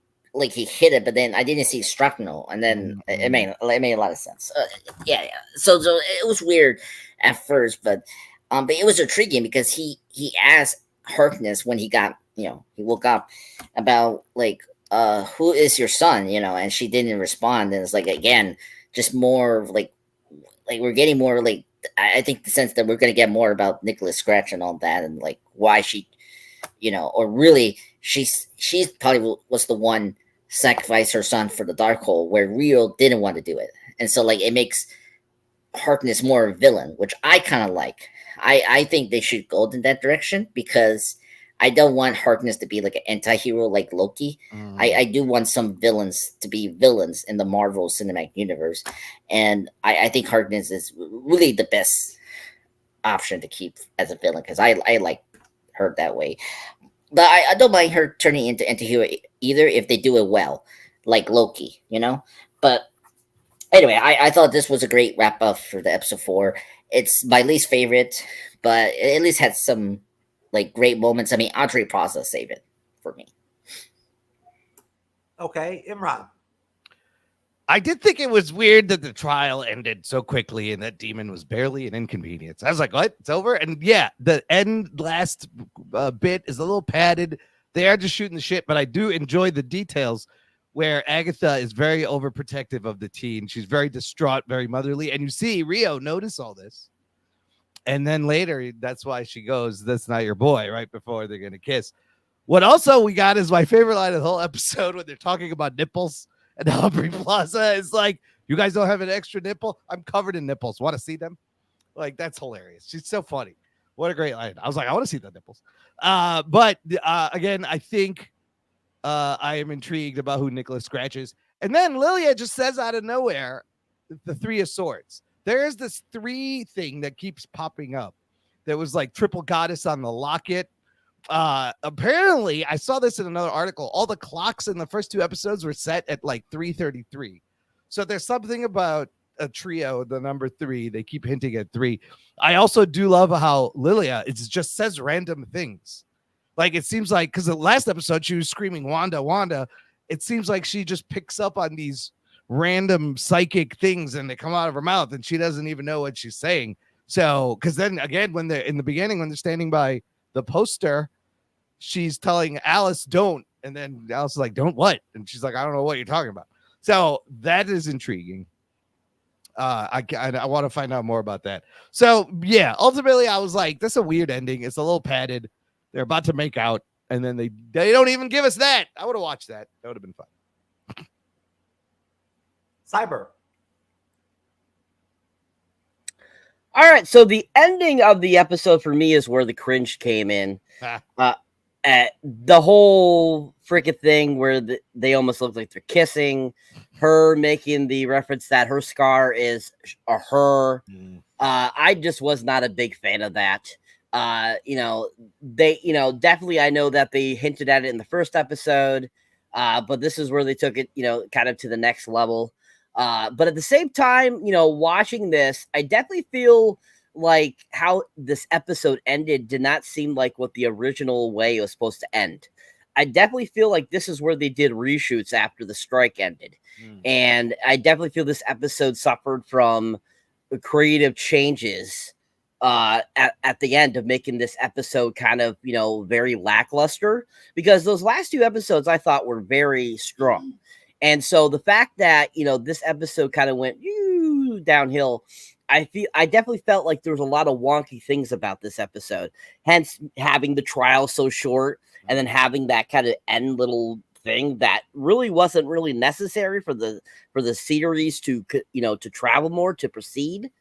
hit it, but then I didn't see shrapnel, and then it made a lot of sense. Yeah. So it was weird at first, but it was intriguing because he asked Harkness when he got he woke up about who is your son, and she didn't respond, and it's again just more we're getting more I think the sense that we're going to get more about Nicholas Scratch and all that, and why she or really she's probably was the one sacrifice her son for the dark hole where Real didn't want to do it, and so it makes Harkness more a villain, which I kind of like. I think they should go in that direction because I don't want Harkness to be an anti-hero like Loki. I do want some villains to be villains in the Marvel Cinematic Universe. And I think Harkness is really the best option to keep as a villain because I like her that way. But I don't mind her turning into anti-hero either if they do it well, like Loki, But Anyway, I thought this was a great wrap up for the episode 4. It's my least favorite, but it at least had some like great moments. I mean, Andre Plaza saved it for me. Okay, Imran. I did think it was weird that the trial ended so quickly and that Demon was barely an inconvenience. I was like, what? It's over? And yeah, the last bit is a little padded. They are just shooting the shit, but I do enjoy the details where Agatha is very overprotective of the teen. She's very distraught, very motherly. And you see Rio notice all this. And then later, that's why she goes, "That's not your boy," right before they're going to kiss. What also we got is my favorite line of the whole episode when they're talking about nipples. And Aubrey Plaza is like, "You guys don't have an extra nipple? I'm covered in nipples. Want to see them?" Like, that's hilarious. She's so funny. What a great line. I was like, I want to see the nipples. But again, I think I am intrigued about who Nicholas Scratch is. And then Lilia just says out of nowhere, the 3 of Swords. There is this 3 thing that keeps popping up. There was like triple goddess on the locket. Apparently, I saw this in another article. All the clocks in the first 2 episodes were set at like 3:33. So there's something about a trio, the number 3. They keep hinting at 3. I also do love how Lilia, it just says random things. Like, it seems like, because the last episode she was screaming Wanda, Wanda. It seems like she just picks up on these random psychic things and they come out of her mouth and she doesn't even know what she's saying. So, because then again, when they're in the beginning, when they're standing by the poster, she's telling Alice, "Don't," and then Alice is like, "Don't what?" And she's like, "I don't know what you're talking about." So that is intriguing. I want to find out more about that. So yeah, ultimately I was like, that's a weird ending. It's a little padded. They're about to make out, and then they don't even give us that. I would have watched that. That would have been fun. Cyber. All right, so the ending of the episode for me is where the cringe came in. The whole freaking thing where they almost look like they're kissing, her making the reference that her scar is a her. I just was not a big fan of that. Definitely I know that they hinted at it in the first episode, but this is where they took it, kind of to the next level. But at the same time, watching this, I definitely feel like how this episode ended did not seem like what the original way it was supposed to end. I definitely feel like this is where they did reshoots after the strike ended. And I definitely feel this episode suffered from creative changes at the end of making this episode kind of, very lackluster, because those last 2 episodes I thought were very strong. And so the fact that, this episode kind of went downhill, I definitely felt like there was a lot of wonky things about this episode. Hence having the trial so short and then having that kind of end little thing that really wasn't really necessary for the series to travel more, to proceed.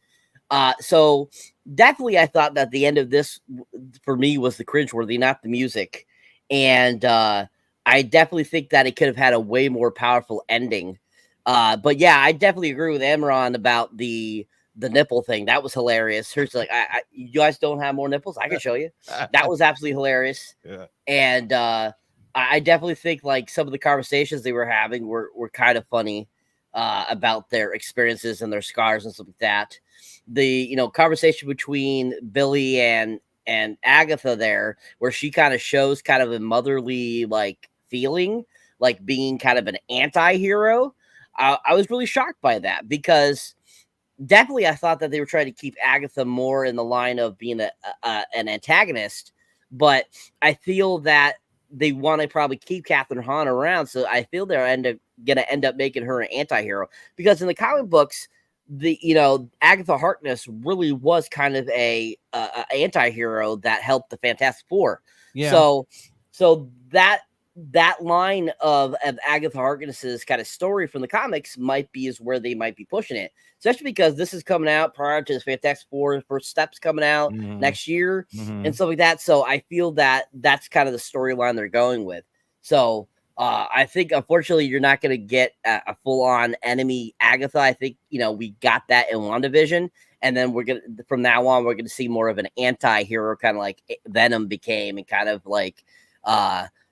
So definitely I thought that the end of this for me was the cringeworthy, not the music. And I definitely think that it could have had a way more powerful ending. But yeah, I definitely agree with Imran about the nipple thing. That was hilarious. She's like, you guys don't have more nipples? I can show you. That was absolutely hilarious. Yeah. And I definitely think like some of the conversations they were having were kind of funny about their experiences and their scars and stuff like that. The conversation between Billy and Agatha there, where she kind of shows kind of a motherly like feeling, like being kind of an anti-hero. I was really shocked by that, because definitely I thought that they were trying to keep Agatha more in the line of being an antagonist, but I feel that they want to probably keep Catherine Hahn around, so I feel they're going to end up making her an anti-hero, because in the comic books, the Agatha Harkness really was kind of a anti-hero that helped the Fantastic Four. Yeah. So that line of Agatha Harkness's kind of story from the comics might be is where they might be pushing it, especially because this is coming out prior to the Fantastic Four first steps coming out next year and stuff like that. So I feel that that's kind of the storyline they're going with. So I think, unfortunately, you're not going to get a full-on enemy Agatha. I think, we got that in WandaVision, and then from now on, we're going to see more of an anti-hero, kind of like Venom became, and kind of like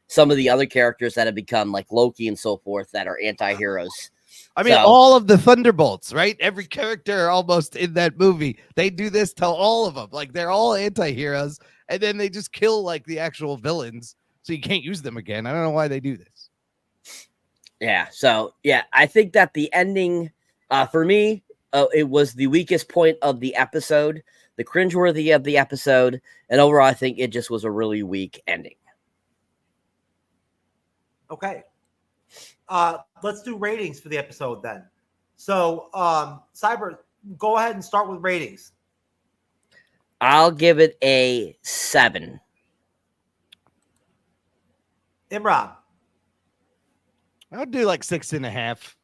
some of the other characters that have become like Loki and so forth that are anti-heroes. I mean, So- all of the Thunderbolts, right? Every character almost in that movie, they do this to all of them. Like they're all anti-heroes, and then they just kill like the actual villains, so you can't use them again. I don't know why they do this. Yeah. So yeah, I think that the ending, for me, it was the weakest point of the episode, the cringeworthy of the episode, and overall, I think it just was a really weak ending. Okay. Let's do ratings for the episode then. So, Cyber, go ahead and start with ratings. I'll give it a 7. Imran. I'll do like 6.5.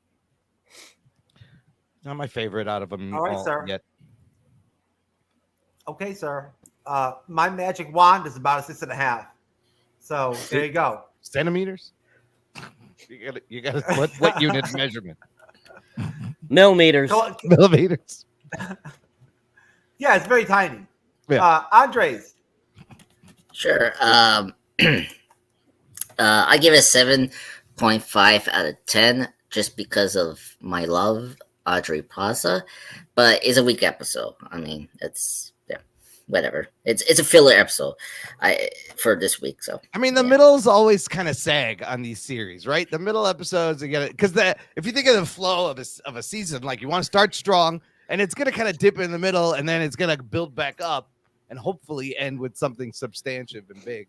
Not my favorite out of them. All right, sir. Yet. Okay, sir. My magic wand is about a 6.5. So there you go. Centimeters. You gotta what unit of measurement? Millimeters. Millimeters. Yeah, it's very tiny. Yeah. Andres. Sure. I give it a 7.5 out of 10 just because of my love, Audrey Plaza. But it's a weak episode. I mean, it's whatever. It's a filler episode for this week. So I mean, the middles always kind of sag on these series, right? The middle episodes, you get it because if you think of the flow of a season, like you want to start strong, and it's gonna kind of dip in the middle, and then it's gonna build back up, and hopefully end with something substantive and big,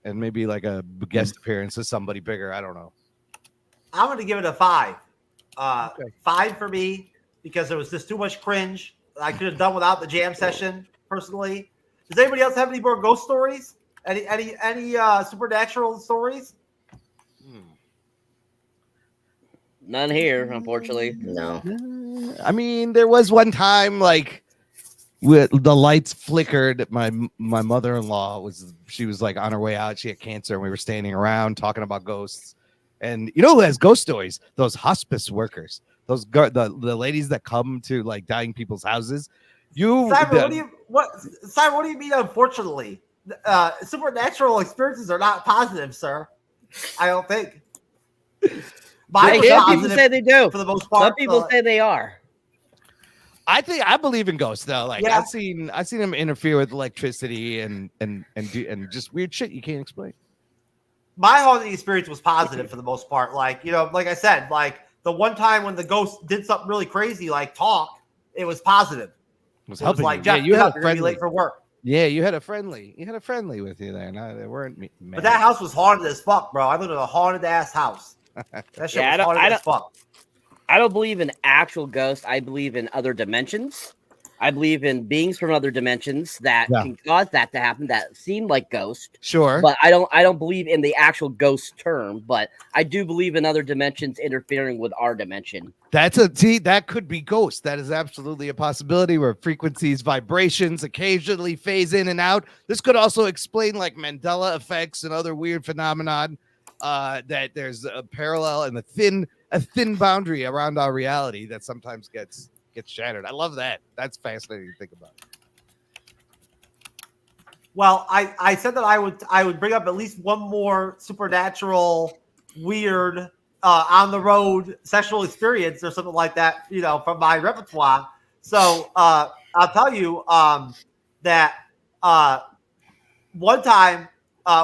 and maybe like a guest appearance of somebody bigger. I don't know. I'm going to give it a 5. Okay. 5 for me because there was just too much cringe. I could have done without the jam session. Personally, does anybody else have any more ghost stories? Any supernatural stories? None here, unfortunately. no. I mean, there was one time like with the lights flickered. My mother-in-law was like on her way out. She had cancer, and we were standing around talking about ghosts. And you know who has ghost stories? Those hospice workers, the ladies that come to like dying people's houses. Simon, what do you mean? Unfortunately, supernatural experiences are not positive, sir. I don't think. Mine was Some people positive say they do. for the most part. Some people say they are. I believe in ghosts though. Like Yeah. I've seen them interfere with electricity and just weird shit you can't explain. My haunting experience was positive for the most part. Like, like I said, like the one time when the ghost did something really crazy, like talk, it was positive. It was It was helping like, you. Jeff, Yeah, you had a you're gonna be friendly. late for work. Yeah, you had a friendly with you there. No, they weren't. Mad. But that house was haunted as fuck, bro. I lived in a haunted ass house. That shit Yeah, was haunted as fuck. I don't believe in actual ghosts. I believe in other dimensions. I believe in beings from other dimensions that can cause that to happen that seem like ghosts. Sure. But I don't believe in the actual ghost term, but I do believe in other dimensions interfering with our dimension. That could be ghosts. That is absolutely a possibility where frequencies, vibrations occasionally phase in and out. This could also explain like Mandela effects and other weird phenomenon that there's a parallel and a thin boundary around our reality that sometimes gets shattered. I love that. That's fascinating to think about. Well, I said that I would bring up at least one more supernatural, weird, on the road sexual experience or something like that, from my repertoire. So I'll tell you that one time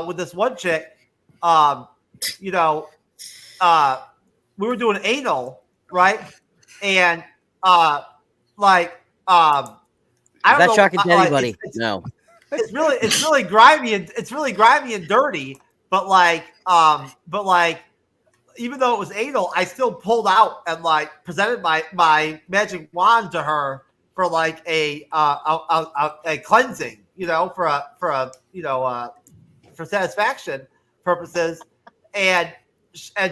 with this one chick, we were doing anal, right? And I don't Is that know, shocking to anybody? No. It's really grimy and dirty, but even though it was anal, I still pulled out and like presented my magic wand to her for like a cleansing, for satisfaction purposes, and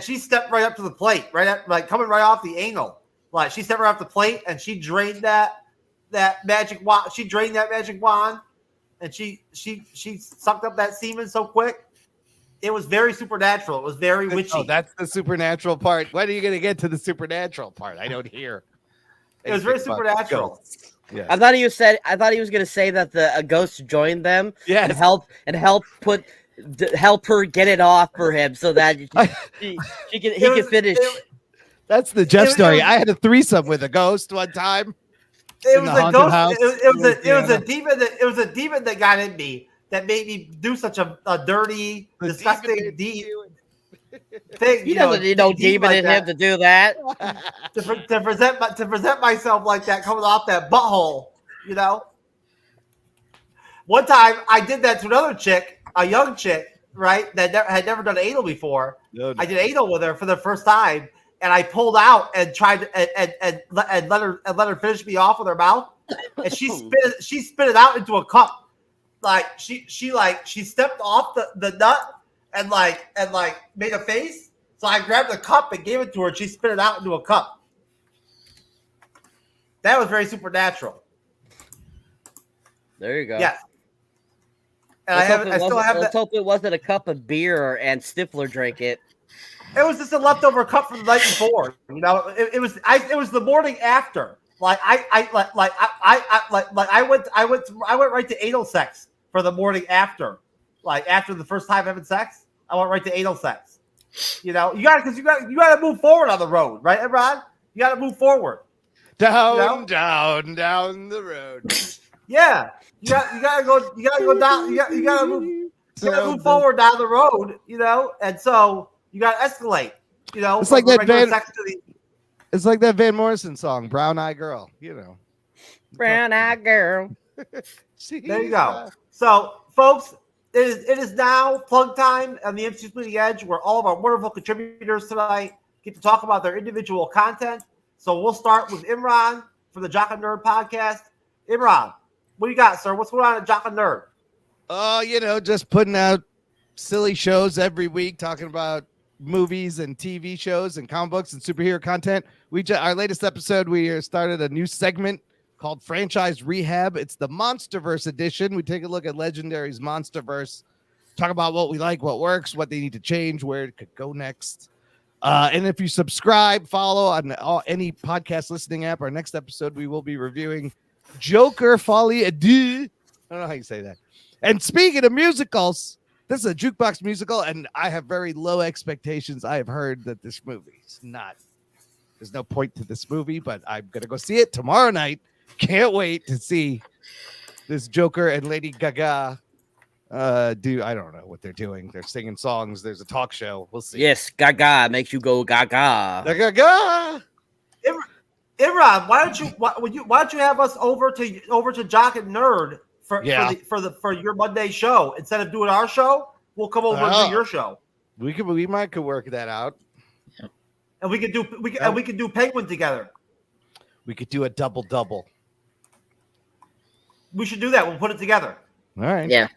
she stepped right up to the plate, coming right off the anal. Like she stepped right off the plate and she drained that magic wand. She drained that magic wand, and she sucked up that semen so quick. It was very supernatural. It was very witchy. Oh, that's the supernatural part. When are you going to get to the supernatural part? I don't hear. It was very supernatural. Yeah. I thought he was going to say that a ghost joined them and help her get it off for him so that he can finish. That's the Jeff It- it story. was- I had a threesome with a ghost one time. It in was the a haunted ghost. house It was with a Deanna. demon. It was a demon that got in me that made me do such a dirty, The disgusting demon deed made thing. He doesn't need no deed demon like in that. him to do that. to present myself like that, coming off that butthole. One time I did that to another chick, a young chick, right, that had never done anal before. No, no. I did anal with her for the first time, and I pulled out and tried and let her finish me off with her mouth, and she spit it out into a cup. Like she stepped off the nut and made a face. So I grabbed the cup and gave it to her, and she spit it out into a cup. That was very supernatural. There you go. Yes. And Let's hope it wasn't a cup of beer and Stifler drank it. It was just a leftover cup from the night before. It was the morning after. I went right to anal sex for the morning after. Like after the first time having sex, I went right to anal sex. You gotta move forward on the road, right, Imran? You gotta move forward. Down the road. Yeah. You gotta go down. You gotta move forward down the road, and so you gotta escalate, It's like that regular Van- sex to the- It's like that Van Morrison song, Brown Eye Girl, Brown eyed girl. There you go. So, folks, it is now plug time on the MCU'S Bleeding Edge, where all of our wonderful contributors tonight get to talk about their individual content. So we'll start with Imran from the Jock and Nerd Podcast. Imran, what do you got, sir? What's going on at Jock and Nerd? Just putting out silly shows every week, talking about movies and TV shows and comic books and superhero content. Our latest episode, we started a new segment called Franchise Rehab. It's the Monsterverse edition. We take a look at Legendary's Monsterverse, talk about what we like, what works, what they need to change, where it could go next. And if you subscribe, follow on any podcast listening app, our next episode, we will be reviewing Joker Folie à Deux. I don't know how you say that. And speaking of musicals, this is a jukebox musical, and I have very low expectations. I have heard that this movie is not. There's no point to this movie, but I'm going to go see it tomorrow night. Can't wait to see this Joker and Lady Gaga do. I don't know what they're doing. They're singing songs. There's a talk show. We'll see. Yes, Gaga makes you go Gaga. The Gaga. Imran, why don't you have us over to Jock and Nerd for your Monday show instead of doing our show? We'll come over and do your show. We might could work that out. And we could do Penguin together. We could do a double. We should do that. We'll put it together. All right. Yeah.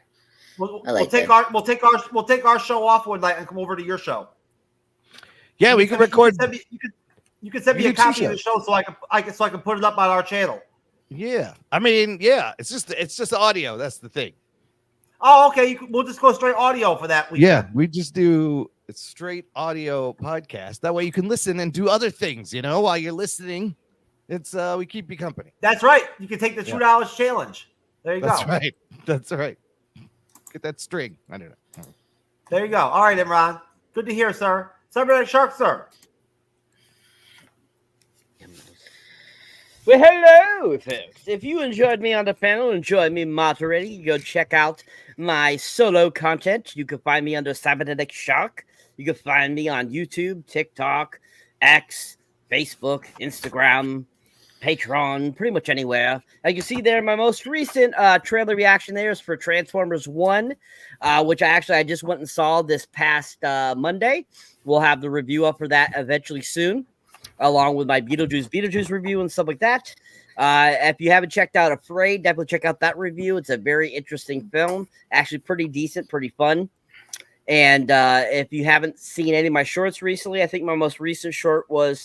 We'll I like take our show off one night and come over to your show. Yeah, we can record. You can send me a copy of the show so I can put it up on our channel. Yeah, I mean, yeah, it's just audio. That's the thing. Oh, okay. We'll just go straight audio for that weekend. Yeah, we just do a straight audio podcast. That way you can listen and do other things. While you're listening, it's we keep you company. That's right. You can take the $2 challenge. There you go. That's right. Get that string. I don't know. There you go. All right, Imran. Good to hear, sir. Cyberneticshark, sir. Well, hello, folks. If you enjoyed me on the panel, enjoyed me moderating, go check out my solo content. You can find me under Cyberneticshark. You can find me on YouTube, TikTok, X, Facebook, Instagram, Patreon, pretty much anywhere. As you see there, my most recent trailer reaction there is for Transformers 1, which I just went and saw this past Monday. We'll have the review up for that eventually soon, along with my Beetlejuice review and stuff like that. If you haven't checked out Afraid, definitely check out that review. It's a very interesting film. Actually pretty decent, pretty fun. And if you haven't seen any of my shorts recently, I think my most recent short was,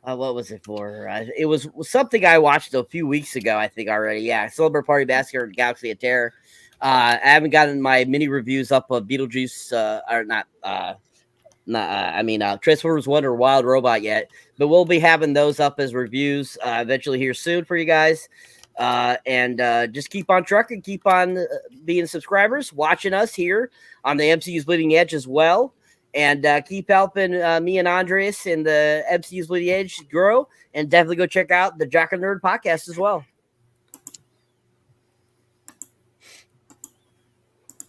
what was it for? It was something I watched a few weeks ago, I think already. Yeah, Celebrity Party Basket Galaxy of Terror. I haven't gotten my mini reviews up of Beetlejuice, Transformers 1 or Wild Robot yet, but we'll be having those up as reviews eventually here soon for you guys. And just keep on trucking, keep on being subscribers, watching us here on the MCU's Bleeding Edge as well. And keep helping me and Andres in the MCU's Bleeding Edge grow. And definitely go check out the Jock and Nerd Podcast as well.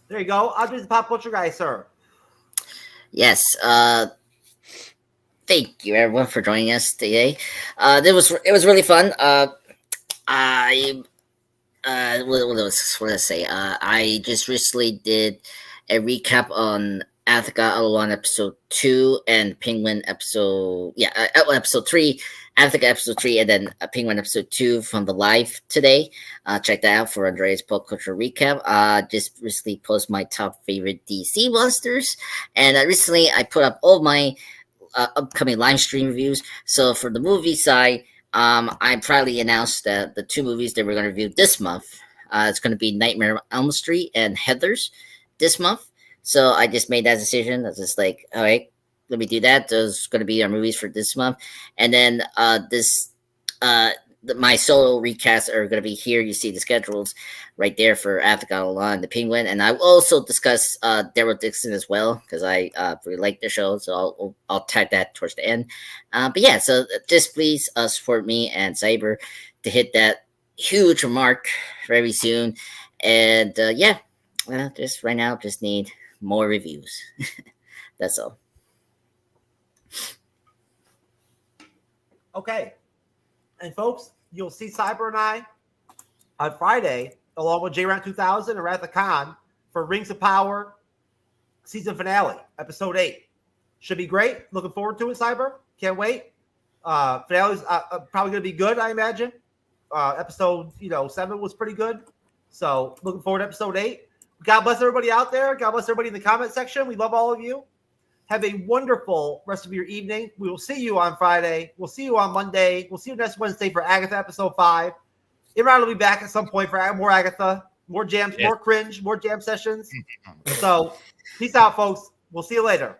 There you go. Andres the Pop Culture Guy, sir. Yes. Thank you everyone for joining us today. It was really fun. What did I say? I just recently did a recap on Agatha All Along episode 2 and Penguin episode episode 3, Agatha episode 3, and then Penguin episode 2 from the live today. Check that out for Andreas pop culture recap. Just recently posted my top favorite DC monsters, and recently I put up all my upcoming live stream reviews. So for the movie side, I proudly announced that the 2 movies that we're going to review this month, it's going to be Nightmare on Elm Street and Heathers this month. So I just made that decision. I was just like, all right, let me do that. Those are going to be our movies for this month. And then my solo recasts are going to be here. You see the schedules right there for Agatha All Along, the Penguin. And I will also discuss Daryl Dixon as well, because I really like the show. So I'll tag that towards the end. But yeah, so just please support me and Cyber to hit that huge mark very soon. And just right now, just need more reviews. That's all. Okay. And folks, you'll see Cyber and I on Friday, along with J-Round 2000 and Wrath of Khan for Rings of Power season finale, episode 8. Should be great. Looking forward to it, Cyber. Can't wait. Finale's probably going to be good, I imagine. Episode 7 was pretty good. So looking forward to episode 8. God bless everybody out there. God bless everybody in the comment section. We love all of you. Have a wonderful rest of your evening. We will see you on Friday. We'll see you on Monday. We'll see you next Wednesday for Agatha episode 5. Imran will be back at some point for more Agatha, more jams, more cringe, more jam sessions. So peace out, folks. We'll see you later.